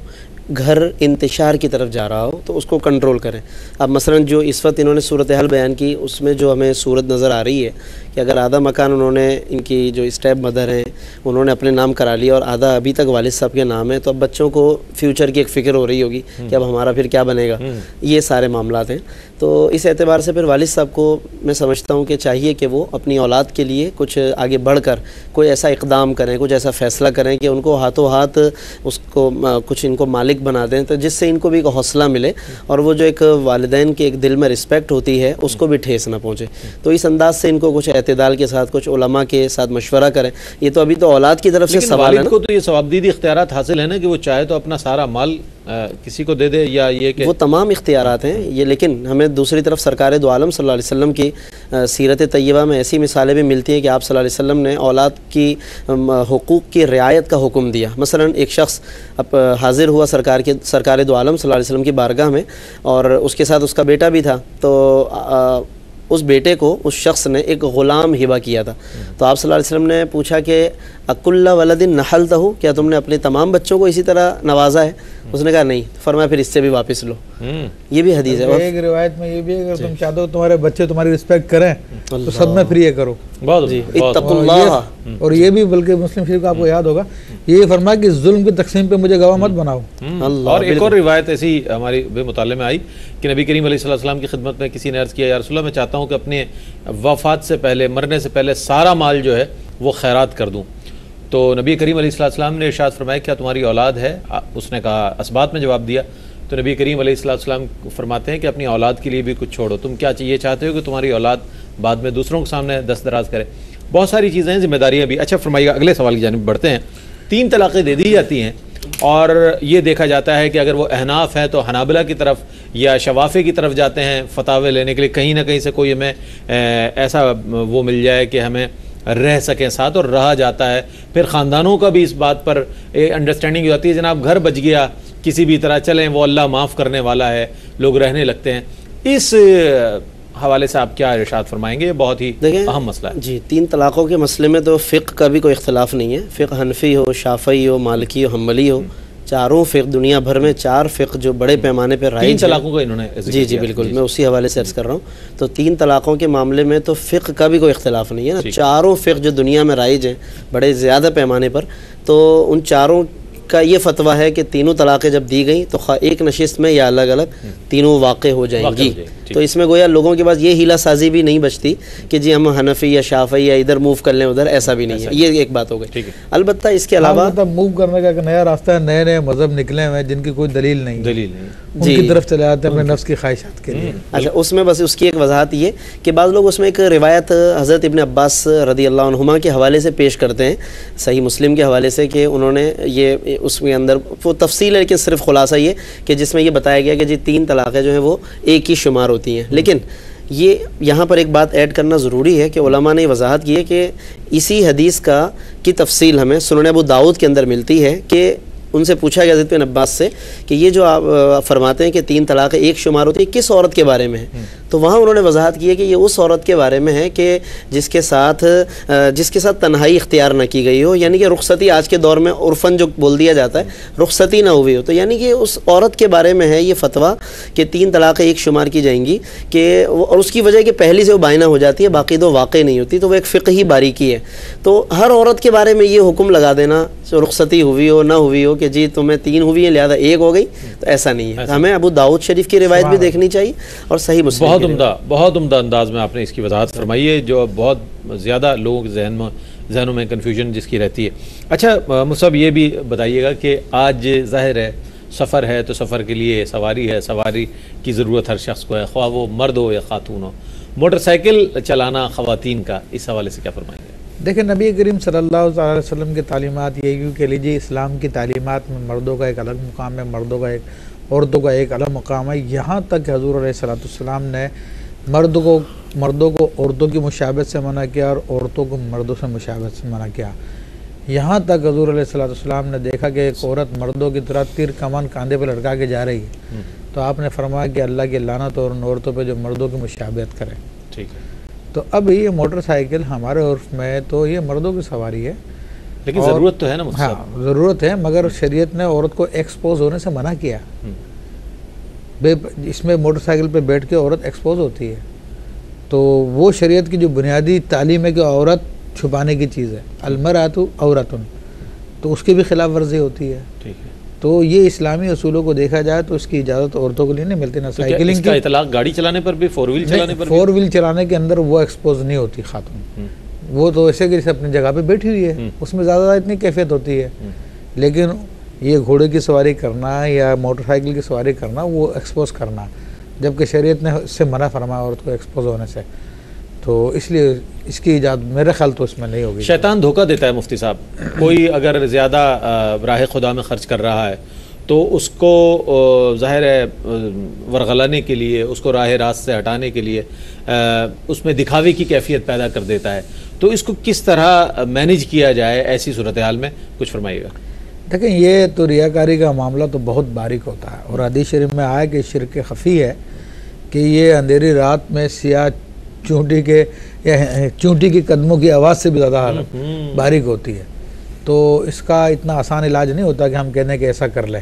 گھر انتشار کی طرف جا رہا ہو, تو اس کو کنٹرول کریں. اب مثلا جو اس وقت انہوں نے صورتحال بیان کی اس میں جو ہمیں صورت نظر آ رہی ہے کہ اگر آدھا مکان انہوں نے, ان کی جو اسٹیپ مدر ہیں انہوں نے اپنے نام کرا لیا اور آدھا ابھی تک والد صاحب کے نام ہے, تو اب بچوں کو فیوچر کی ایک فکر ہو رہی ہوگی کہ اب ہمارا پھر کیا بنے گا. یہ سارے معاملات ہیں. تو اس اعتبار سے پھر والد صاحب کو میں سمجھتا ہوں کہ چاہیے کہ وہ اپنی اولاد کے لیے کچھ آگے بڑھ کر کوئی ایسا اقدام کریں, کچھ ایسا فیصلہ کریں کہ ان کو ہاتھوں ہاتھ اس کو کچھ ان کو مالک بنا دیں, تو جس سے ان کو بھی ایک حوصلہ ملے اور وہ جو ایک والدین کے ایک دل میں رسپیکٹ ہوتی ہے اس کو بھی ٹھیس نہ پہنچے. تو اس انداز سے ان کو کچھ اعتدال کے ساتھ کچھ علماء کے ساتھ مشورہ کریں. یہ تو ابھی تو اولاد کی طرف سے سوال ہے نا. کو تو یہ ثوابدیدی اختیارات حاصل ہے نا کہ وہ چاہے تو اپنا سارا مال کسی کو دے دے, یا یہ کہ وہ تمام اختیارات ہیں یہ, لیکن ہمیں دوسری طرف سرکار دو عالم صلی اللہ علیہ وسلم کی سیرت طیبہ میں ایسی مثالیں بھی ملتی ہیں کہ آپ صلی اللہ علیہ وسلم نے اولاد کی حقوق کی رعایت کا حکم دیا. مثلا ایک شخص اب حاضر ہوا سرکار دو عالم صلی اللہ علیہ وسلم کی بارگاہ میں اور اس کے ساتھ اس کا بیٹا بھی تھا. تو اس بیٹے کو اس شخص نے ایک غلام ہبہ کیا تھا. تو آپ صلی اللہ علیہ وسلم نے پوچھا کہ اکل ولد نحلتہ, کیا تم نے اپنے تمام بچوں کو اسی طرح نوازا ہے؟ اس نے کہا نہیں. فرمایا پھر اس سے بھی واپس لو. یہ بھی حدیث ہے. ایک روایت میں یہ بھی ہے اگر تم چاہتے ہو تمہارے بچے تمہاری رسپیکٹ کریں تو سب میں فری کرو. اتقوا اللہ. اور یہ بھی بلکہ مسلم شریف کا آپ کو یاد ہوگا یہ فرمایا کہ ظلم کی تقسیم پہ مجھے گواہ مت بناؤ. اور ایک اور روایت ایسی ہماری بے مطالعے میں آئی کہ نبی کریم علیہ السلام کی خدمت میں کسی نے عرض کیا, یا رسول اللہ میں چاہتا ہوں کہ اپنے وفات سے پہلے, مرنے سے پہلے سارا مال جو ہے وہ خیرات کر دوں. تو نبی کریم علیہ السلام نے ارشاد فرمایا کیا تمہاری اولاد ہے؟ اس نے کہا اسبات میں جواب دیا. تو نبی کریم علیہ السلام فرماتے ہیں کہ اپنی اولاد کے لیے بھی کچھ چھوڑو. تم کیا یہ چاہتے ہو کہ تمہاری اولاد بعد میں دوسروں کے سامنے دست دراز کرے؟ بہت ساری چیزیں ہیں, ذمہ داریاں بھی. اچھا فرمائیے گا, اگلے سوال کی جانب بڑھتے ہیں. 3 طلاقیں دے دی جاتی ہیں اور یہ دیکھا جاتا ہے کہ اگر وہ احناف ہیں تو حنابلہ کی طرف یا شوافی کی طرف جاتے ہیں فتاوے لینے کے لیے, کہیں نہ کہیں سے کوئی ہمیں ایسا وہ مل جائے کہ ہمیں رہ سکیں ساتھ, اور رہا جاتا ہے. پھر خاندانوں کا بھی اس بات پر انڈرسٹینڈنگ ہوتی ہے, جناب گھر بچ گیا کسی بھی طرح, چلیں وہ اللہ معاف کرنے والا ہے, لوگ رہنے لگتے ہیں. اس حوالے سے آپ کیا ارشاد فرمائیں گے؟ یہ بہت ہی اہم مسئلہ ہے. جی 3 طلاقوں کے مسئلے میں تو فقہ کا بھی کوئی اختلاف نہیں ہے. فقہ حنفی ہو, شافعی ہو, مالکی ہو, حنبلی ہو, چاروں فقہ دنیا بھر میں 4 فقہ جو بڑے پیمانے پہ رائج 3 طلاقوں کا انہوں نے جی بالکل میں اسی حوالے سے عرض کر رہا ہوں. تو 3 طلاقوں کے معاملے میں تو فقہ کا بھی کوئی اختلاف نہیں ہے نا. چاروں فقہ جو دنیا میں رائج ہیں بڑے زیادہ پیمانے پر, تو ان چاروں کا یہ فتویٰ ہے کہ تینوں طلاقیں جب دی گئیں تو ایک نشست میں یا الگ الگ تینوں واقع ہو جائیں گی. تو اس میں گویا لوگوں کے پاس یہ ہیلا سازی بھی نہیں بچتی کہ جی ہم حنفی یا شافعی یا ادھر موو کر لیں ادھر, ایسا بھی نہیں ہے. یہ ایک بات ہو گئی. البتہ اس کے علاوہ موو کرنے کا ایک نیا راستہ ہے, نئے نئے مذہب نکلے ہوئے ہیں جن کی کوئی دلیل نہیں, ان کی طرف چلے آتے ہیں اپنے نفس کی خواہشات کے لیے. اچھا اس میں بس اس کی ایک وضاحت یہ کہ بعض لوگ اس میں ایک روایت حضرت ابن عباس رضی اللہ عنہما کے حوالے سے پیش کرتے ہیں, صحیح مسلم کے حوالے سے, کہ انہوں نے یہ اس کے اندر وہ تفصیل ہے لیکن صرف خلاصہ یہ کہ جس میں یہ بتایا گیا کہ جی 3 طلاقیں جو ہیں وہ ایک ہی شمار ہوتی ہیں. لیکن یہ یہاں پر ایک بات ایڈ کرنا ضروری ہے کہ علماء نے وضاحت کی ہے کہ اسی حدیث کی تفصیل ہمیں سنن ابو داؤد کے اندر ملتی ہے کہ ان سے پوچھا گیا حضرت بن عباس سے کہ یہ جو آپ فرماتے ہیں کہ 3 طلاق ایک شمار ہوتی ہے کس عورت کے بارے میں ہے؟ تو وہاں انہوں نے وضاحت کی ہے کہ یہ اس عورت کے بارے میں ہے کہ جس کے ساتھ تنہائی اختیار نہ کی گئی ہو، یعنی کہ رخصتی آج کے دور میں عرفاً جو بول دیا جاتا ہے رخصتی نہ ہوئی ہو، تو یعنی کہ اس عورت کے بارے میں ہے یہ فتویٰ کہ 3 طلاقیں ایک شمار کی جائیں گی کہ اور اس کی وجہ کہ پہلی سے وہ بائنہ ہو جاتی ہے، باقی 2 واقع نہیں ہوتی، تو وہ ایک فقہی باریکی ہے۔ تو ہر عورت کے بارے میں یہ حکم لگا دینا رخصتی ہوئی ہو نہ ہوئی ہو کہ جی تمہیں 3 ہوئی ہیں لہذا 1 ہو گئی، تو ایسا نہیں ہے۔ ہمیں ابو داؤد شریف کی روایت بھی دیکھنی چاہیے اور صحیح مسلم بہت عمدہ انداز میں آپ نے اس کی وضاحت فرمائی ہے، جو بہت زیادہ لوگوں کے ذہنوں میں کنفیوژن جس کی رہتی ہے۔ اچھا مصعب یہ بھی بتائیے گا کہ آج ظاہر ہے سفر ہے تو سفر کے لیے سواری ہے، سواری کی ضرورت ہر شخص کو ہے، خواہ وہ مرد ہو یا خاتون ہو۔ موٹر سائیکل چلانا خواتین کا اس حوالے سے کیا فرمائیں گے؟ دیکھیں نبی کریم صلی اللہ علیہ وسلم کی تعلیمات یہ کیوں کہ لیجیے اسلام کی تعلیمات میں مردوں کا ایک الگ مقام ہے، عورتوں کا ایک الگ مقام ہے، یہاں تک کہ حضور علیہ السلام نے مردوں کو عورتوں کی مشابہت سے منع کیا اور عورتوں کو مردوں سے مشابہت سے منع کیا۔ یہاں تک حضور علیہ السلام نے دیکھا کہ ایک عورت مردوں کی طرح تیر کمان کاندھے پہ لٹکا کے جا رہی ہے، تو آپ نے فرمایا کہ اللہ کی لعنت اور ان عورتوں پہ جو مردوں کی مشابہت کرے۔ ٹھیک ہے، تو اب یہ موٹر سائیکل ہمارے عرف میں تو یہ مردوں کی سواری ہے، لیکن ضرورت تو ہے نا؟ ہاں ضرورت ہے، مگر شریعت نے عورت کو ایکسپوز ہونے سے منع کیا۔ اس میں موٹر سائیکل پہ بیٹھ کے عورت ایکسپوز ہوتی ہے، تو وہ شریعت کی جو بنیادی تعلیم ہے کہ عورت چھپانے کی چیز ہے، المرأۃ عورۃ، تو اس کی بھی خلاف ورزی ہوتی ہے۔ ٹھیک ہے، تو یہ اسلامی اصولوں کو دیکھا جائے تو اس کی اجازت عورتوں کو لیے نہیں ملتی، نہ سائیکلنگ اس کا اطلاق گاڑی چلانے پر بھی، 4 ویل چلانے پر بھی؟ 4 ویل چلانے کے اندر وہ ایکسپوز نہیں ہوتی خاتون، وہ تو ایسے کہ جیسے اپنی جگہ پہ بیٹھی ہوئی ہے، اس میں زیادہ اتنی کیفیت ہوتی ہے، لیکن یہ گھوڑے کی سواری کرنا یا موٹر سائیکل کی سواری کرنا وہ ایکسپوز کرنا، جبکہ شریعت نے اس سے منع فرمایا عورت کو ایکسپوز ہونے سے، تو اس لیے اس کی ایجاد میرے خیال تو اس میں نہیں ہوگی۔ شیطان دھوکہ دیتا ہے مفتی صاحب، کوئی اگر زیادہ راہ خدا میں خرچ کر رہا ہے تو اس کو ظاہر ہے ورغلانے کے لیے، اس کو راہ راست سے ہٹانے کے لیے اس میں دکھاوے کی کیفیت پیدا کر دیتا ہے، تو اس کو کس طرح مینیج کیا جائے ایسی صورتحال میں؟ کچھ فرمائیے گا۔ دیکھیں یہ تو ریاکاری کا معاملہ تو بہت باریک ہوتا ہے، اور حدیث شریف میں آیا کہ شرک خفی ہے کہ یہ اندھیری رات میں سیاہ چونٹی کی قدموں کی آواز سے بھی زیادہ باریک ہوتی ہے، تو اس کا اتنا آسان علاج نہیں ہوتا کہ ہم کہنے کہ ایسا کر لیں۔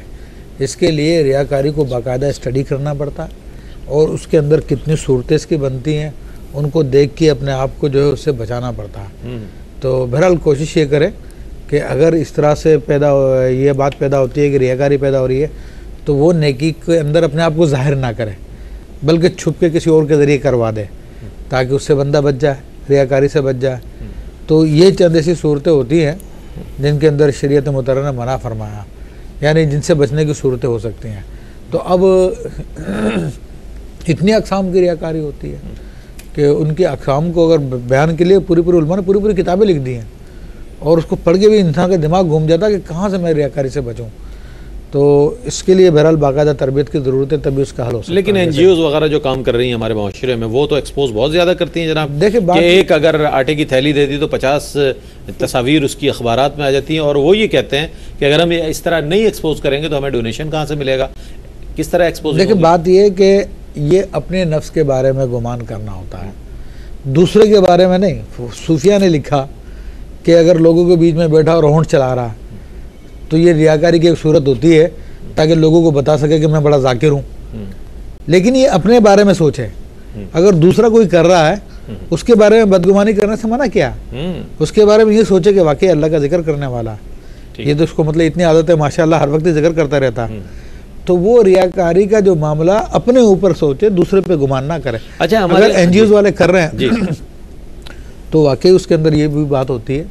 اس کے لیے ریاکاری کو باقاعدہ اسٹڈی کرنا پڑتا ہے، اور اس کے اندر کتنی صورتیں اس کی بنتی ہیں ان کو دیکھ کے اپنے آپ کو جو ہے اس سے بچانا پڑتا ہے۔ تو بہرحال کوشش یہ کریں کہ اگر اس طرح سے یہ بات پیدا ہوتی ہے کہ ریاکاری پیدا ہو رہی ہے تو وہ نیکی کے اندر اپنے آپ کو ظاہر نہ کرے، بلکہ چھپ کے کسی اور کے ذریعے کروا دے تاکہ اس سے بندہ بچ جائے، ریاکاری سے بچ جائے۔ تو یہ چند ایسی صورتیں ہوتی ہیں جن کے اندر شریعت مطہرہ نے منع فرمایا، یعنی جن سے بچنے کی صورتیں ہو سکتی ہیں۔ تو اب اتنی اقسام کی ریاکاری ہوتی ہے کہ ان کی اقسام کو اگر بیان کے لیے پوری علماء نے پوری کتابیں لکھ دی ہیں، اور اس کو پڑھ کے بھی انسان کا دماغ گھوم جاتا ہے کہ کہاں سے میں ریاکاری سے بچوں۔ تو اس کے لیے بہرحال باقاعدہ تربیت کی ضرورت ہے، تبھی اس کا حل ہو سکتا ہے۔ لیکن NGOs وغیرہ جو کام کر رہی ہیں ہمارے معاشرے میں وہ تو ایکسپوز بہت زیادہ کرتی ہیں جناب، کہ ایک اگر آٹے کی تھیلی دے دی تو 50 تصاویر اس کی اخبارات میں آ جاتی ہیں، اور وہ یہ کہتے ہیں کہ اگر ہم اس طرح نہیں ایکسپوز کریں گے تو ہمیں ڈونیشن کہاں سے ملے گا؟ کس طرح ایکسپوز؟ دیکھیں بات یہ ہے کہ یہ اپنے نفس کے بارے میں گمان کرنا ہوتا ہے، دوسرے کے بارے میں نہیں۔ صوفیہ نے لکھا کہ اگر لوگوں کے بیچ میں بیٹھا اور ہونٹ چلا رہا تو یہ ریاکاری کی ایک صورت ہوتی ہے تاکہ لوگوں کو بتا سکے کہ میں بڑا ذاکر ہوں، لیکن یہ اپنے بارے میں سوچے۔ اگر دوسرا کوئی کر رہا ہے اس کے بارے میں بدگمانی کرنے سے منع کیا، اس کے بارے میں یہ سوچے کہ واقعی اللہ کا ذکر کرنے والا ہے، یہ تو اس کو مطلب اتنی عادت ہے ماشاءاللہ ہر وقت ذکر کرتا رہتا ہے، تو وہ ریاکاری کا جو معاملہ اپنے اوپر سوچے، دوسرے پہ گمان نہ کرے۔ اچھا اگر NGOs والے کر رہے ہیں تو واقعی اس کے اندر یہ بھی بات ہوتی ہے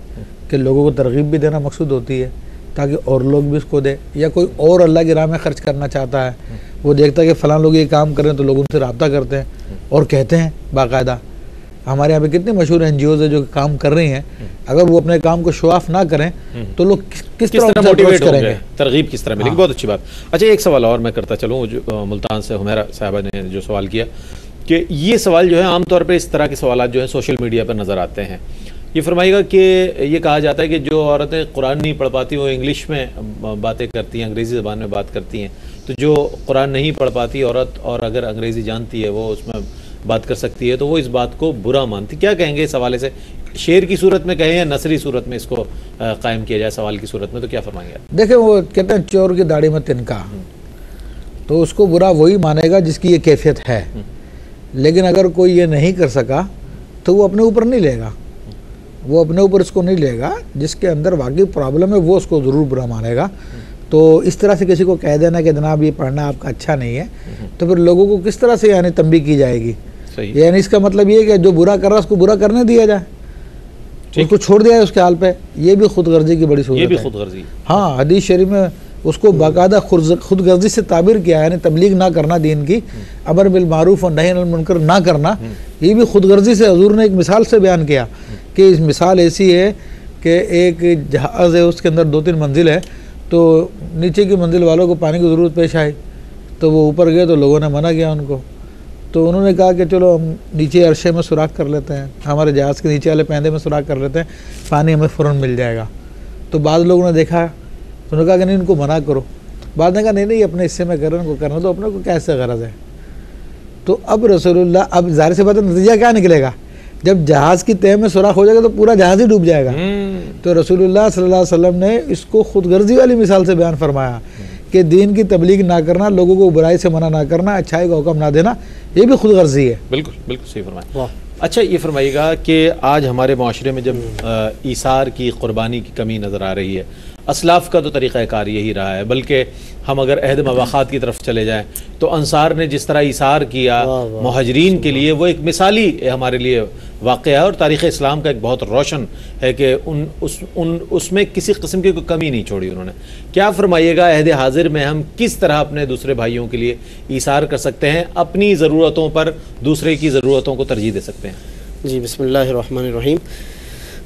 کہ لوگوں کو ترغیب بھی دینا مقصود ہوتی ہے تاکہ اور لوگ بھی اس کو دے، یا کوئی اور اللہ کی راہ میں خرچ کرنا چاہتا ہے، وہ دیکھتا ہے کہ فلاں لوگ یہ کام کر رہے ہیں تو لوگ ان سے رابطہ کرتے ہیں اور کہتے ہیں باقاعدہ۔ ہمارے یہاں پہ کتنے مشہور NGOs ہیں جو کام کر رہی ہیں، اگر وہ اپنے کام کو شو آف نہ کریں تو لوگ کس طرح موٹیویٹ کریں گے، ترغیب کس طرح ملے گی؟ بہت اچھی بات۔ اچھا ایک سوال اور میں کرتا چلوں، جو ملتان سے حمیرہ صاحبہ نے جو سوال کیا، کہ یہ سوال جو ہے عام طور پہ اس طرح کے سوالات جو ہیں سوشل میڈیا پر نظر آتے ہیں یہ فرمائیے گا کہ یہ کہا جاتا ہے کہ جو عورتیں قرآن نہیں پڑھ پاتی وہ انگلش میں باتیں کرتی ہیں، انگریزی زبان میں بات کرتی ہیں، تو جو قرآن نہیں پڑھ پاتی عورت اور اگر انگریزی جانتی ہے وہ اس میں بات کر سکتی ہے، تو وہ اس بات کو برا مانتی. کیا کہیں گے اس حوالے سے؟ شعر کی صورت میں کہیں یا نثری صورت میں اس کو قائم کیا جائے سوال کی صورت میں، تو کیا فرمائیں گے آپ؟ دیکھیں وہ کہتے ہیں چور کی داڑھی میں تنکا، تو اس کو برا وہی مانے گا جس کی یہ کیفیت ہے، لیکن اگر کوئی یہ نہیں کر سکا تو وہ اپنے اوپر نہیں لے گا، وہ اپنے اوپر اس کو نہیں لے گا. جس کے اندر واقعی پرابلم ہے وہ اس کو ضرور برا مانے گا. تو اس طرح سے کسی کو کہہ دینا کہ جناب یہ پڑھنا آپ کا اچھا نہیں ہے، تو پھر لوگوں کو کس طرح سے یعنی تنبیہ کی جائے گی؟ یعنی اس کا مطلب یہ ہے کہ جو برا کر رہا ہے اس کو برا کرنے دیا جائے، اس کو چھوڑ دیا ہے اس کے حال پہ. یہ بھی خود غرضی کی بڑی صورت ہے. یہ بھی خود غرضی. ہاں، حدیث شریف میں اس کو باقاعدہ خود غرضی سے تعبیر کیا ہے، یعنی تبلیغ نہ کرنا دین کی، امر بالمعروف اور نہی عن المنکر نہ کرنا، یہ بھی خود غرضی سے حضور نے ایک مثال سے بیان کیا کہ اس مثال ایسی ہے کہ ایک جہاز ہے، اس کے اندر 2-3 منزل ہے، تو نیچے کی منزل والوں کو پانی کی ضرورت پیش آئی تو وہ اوپر گئے تو لوگوں نے منع کیا ان کو. تو انہوں نے کہا کہ چلو ہم نیچے عرشے میں سوراخ کر لیتے ہیں، ہمارے جہاز کے نیچے والے پیندے میں سوراخ کر لیتے ہیں، پانی ہمیں فوراً مل جائے گا. تو بعض لوگوں نے دیکھا تو انہوں نے کہا کہ نہیں ان کو منع کرو. بعد نے کہا نہیں اپنے حصے میں کریں، ان کو کرنا تو اپنے کو کیسے غرض ہے. تو اب رسول اللہ، اب ظاہر سی بات ہے نتیجہ کیا نکلے گا؟ جب جہاز کی تہ میں سوراخ ہو جائے گا تو پورا جہاز ہی ڈوب جائے گا. تو رسول اللہ صلی اللہ علیہ وسلم نے اس کو خود غرضی والی مثال سے بیان فرمایا کہ دین کی تبلیغ نہ کرنا، لوگوں کو برائی سے منع نہ کرنا، اچھائی کا حکم نہ دینا، یہ بھی خود غرضی ہے. بالکل بالکل صحیح فرمایا. اچھا یہ فرمائیے گا کہ آج ہمارے معاشرے میں جب ایثار کی، قربانی کی کمی نظر آ رہی ہے، اسلاف کا تو طریقہ کار یہی رہا ہے، بلکہ ہم اگر عہد مواخات کی طرف چلے جائیں تو انصار نے جس طرح ایثار کیا مہاجرین کے لیے، وہ ایک مثالی ہمارے لیے واقعہ ہے اور تاریخ اسلام کا ایک بہت روشن ہے کہ اس میں کسی قسم کی کوئی کمی نہیں چھوڑی انہوں نے. کیا فرمائیے گا عہد حاضر میں ہم کس طرح اپنے دوسرے بھائیوں کے لیے ایثار کر سکتے ہیں، اپنی ضرورتوں پر دوسرے کی ضرورتوں کو ترجیح دے سکتے ہیں؟ جی بسم اللہ الرحمن الرحیم.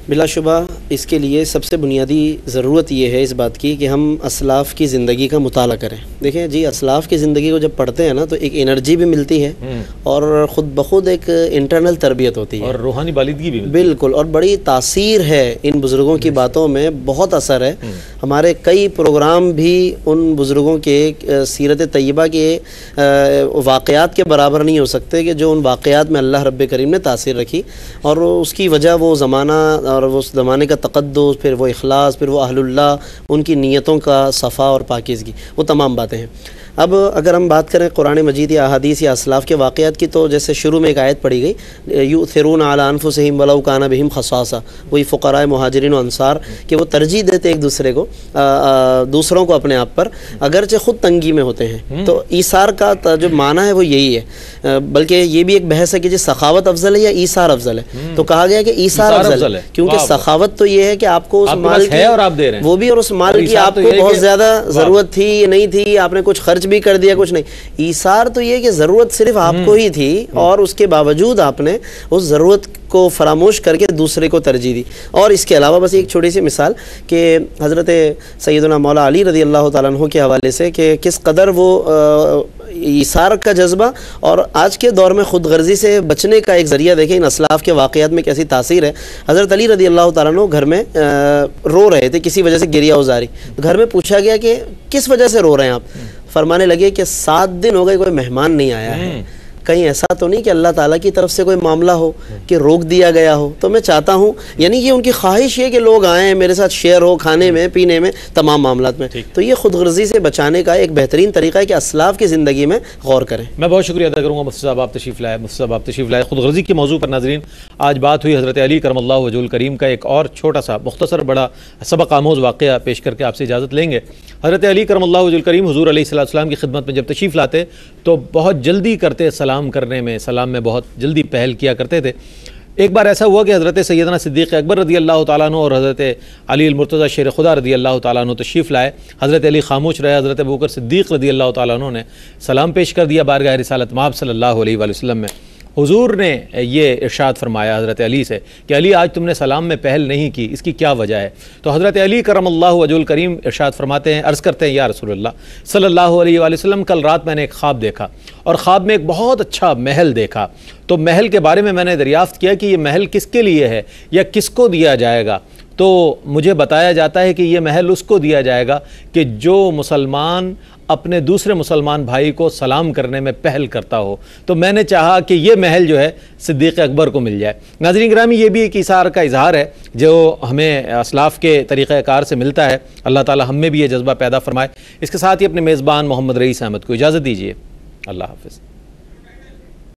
بلا شبہ اس کے لیے سب سے بنیادی ضرورت یہ ہے اس بات کی کہ ہم اسلاف کی زندگی کا مطالعہ کریں. دیکھیں جی، اسلاف کی زندگی کو جب پڑھتے ہیں نا تو ایک انرجی بھی ملتی ہے اور خود بخود ایک انٹرنل تربیت ہوتی ہے اور روحانی بالدگی بھی ملتی ہے. بالکل، اور بڑی تاثیر ہے ان بزرگوں کی باتوں میں، بہت اثر ہے. ہمارے کئی پروگرام بھی ان بزرگوں کے سیرت طیبہ کے واقعات کے برابر نہیں ہو سکتے کہ جو ان واقعات میں اللہ رب کریم نے تاثیر رکھی، اور اس کی وجہ وہ زمانہ اور اس زمانے کا تقدس، پھر وہ اخلاص، پھر وہ اہل اللہ، ان کی نیتوں کا صفا اور پاکیزگی، وہ تمام باتیں ہیں. اب اگر ہم بات کریں قرآن مجید یا احادیث یا اسلاف کے واقعات کی، تو جیسے شروع میں ایک آیت پڑھی گئی، یؤثرون علی انفسہم ولو کان بہم خصاصہ، وہی فقراء مہاجرین و انصار کہ وہ ترجیح دیتے ایک دوسرے کو، دوسروں کو اپنے آپ پر، اگرچہ خود تنگی میں ہوتے ہیں. تو ایثار کا جو معنی ہے وہ یہی ہے. بلکہ یہ بھی ایک بحث ہے کہ جی سخاوت افضل ہے یا ایثار افضل ہے. تو کہا گیا کہ ایثار افضل ہے، کیونکہ سخاوت تو یہ ہے کہ آپ کو اس مال کی، اور آپ دے رہے ہیں وہ بھی، اور اس مال کی آپ کو بہت زیادہ ضرورت تھی یا نہیں تھی، آپ نے کچھ خرچ بھی کر دیا، کچھ نہیں. ایثار تو یہ کہ ضرورت صرف آپ کو ہی تھی اور اس کے باوجود آپ نے اس ضرورت کو فراموش کر کے دوسرے کو ترجیح دی. اور اس کے علاوہ بس ایک چھوٹی سی مثال کہ حضرت سیدنا مولا علی رضی اللہ تعالیٰ عنہ کے حوالے سے کہ کس قدر وہ ایثار کا جذبہ اور آج کے دور میں خود غرضی سے بچنے کا ایک ذریعہ دیکھیں ان اسلاف کے واقعات میں کیسی تاثیر ہے. حضرت علی رضی اللہ تعالیٰ عنہ گھر میں رو رہے تھے، کسی وجہ سے گریہ ازاری. گھر میں پوچھا گیا کہ کس وجہ سے رو رہے ہیں آپ؟ فرمانے لگے کہ 7 دن ہو گئے کوئی مہمان نہیں آیا ہے. کہیں ایسا تو نہیں کہ اللہ تعالیٰ کی طرف سے کوئی معاملہ ہو کہ روک دیا گیا ہو؟ تو میں چاہتا ہوں، یعنی یہ ان کی خواہش ہے کہ لوگ آئیں، میرے ساتھ شیئر ہو کھانے میں، پینے میں، تمام معاملات میں. تو یہ خود غرضی سے بچانے کا ایک بہترین طریقہ ہے کہ اسلاف کی زندگی میں غور کریں. میں بہت شکریہ ادا کروں گا مفتی صاحب، آپ تشریف لائے. مفتی صاحب آپ تشریف لائے. خود غرضی کے موضوع پر ناظرین آج بات ہوئی. حضرت علی کرم اللہ وجہہ الکریم کا ایک اور چھوٹا سا مختصر بڑا سبق آموز واقعہ پیش کر کے آپ سے اجازت لیں گے. حضرت علی کرم اللہ وجہہ الکریم حضور علیہ السلام کی خدمت میں جب تشریف لاتے تو بہت جلدی کرتے، سلام کرنے میں، سلام میں بہت جلدی پہل کیا کرتے تھے. ایک بار ایسا ہوا کہ حضرت سیدنا صدیق اکبر رضی اللہ تعالیٰ عنہ اور حضرت علی المرتضیٰ شیر خدا رضی اللہ تعالیٰ عنہ تشریف لائے. حضرت علی خاموش رہے. حضرت ابوبکر صدیق رضی اللہ تعالیٰ عنہ نے سلام پیش کر دیا بارگاہ رسالت مآب صلی اللہ علیہ وآلہ وسلم میں. حضور نے یہ ارشاد فرمایا حضرت علی سے کہ علی آج تم نے سلام میں پہل نہیں کی، اس کی کیا وجہ ہے؟ تو حضرت علی کرم اللہ وجہ الکریم ارشاد فرماتے ہیں، عرض کرتے ہیں یا رسول اللہ صلی اللہ علیہ وآلہ وسلم، کل رات میں نے ایک خواب دیکھا اور خواب میں ایک بہت اچھا محل دیکھا، تو محل کے بارے میں نے دریافت کیا کہ یہ محل کس کے لیے ہے یا کس کو دیا جائے گا؟ تو مجھے بتایا جاتا ہے کہ یہ محل اس کو دیا جائے گا کہ جو مسلمان اپنے دوسرے مسلمان بھائی کو سلام کرنے میں پہل کرتا ہو۔ تو میں نے چاہا کہ یہ محل جو ہے صدیق اکبر کو مل جائے۔ ناظرین گرامی، یہ بھی ایک ایثار کا اظہار ہے جو ہمیں اسلاف کے طریقہ کار سے ملتا ہے۔ اللہ تعالی ہم میں بھی یہ جذبہ پیدا فرمائے۔ اس کے ساتھ ہی اپنے میزبان محمد رئیس احمد کو اجازت دیجیے۔ اللہ حافظ۔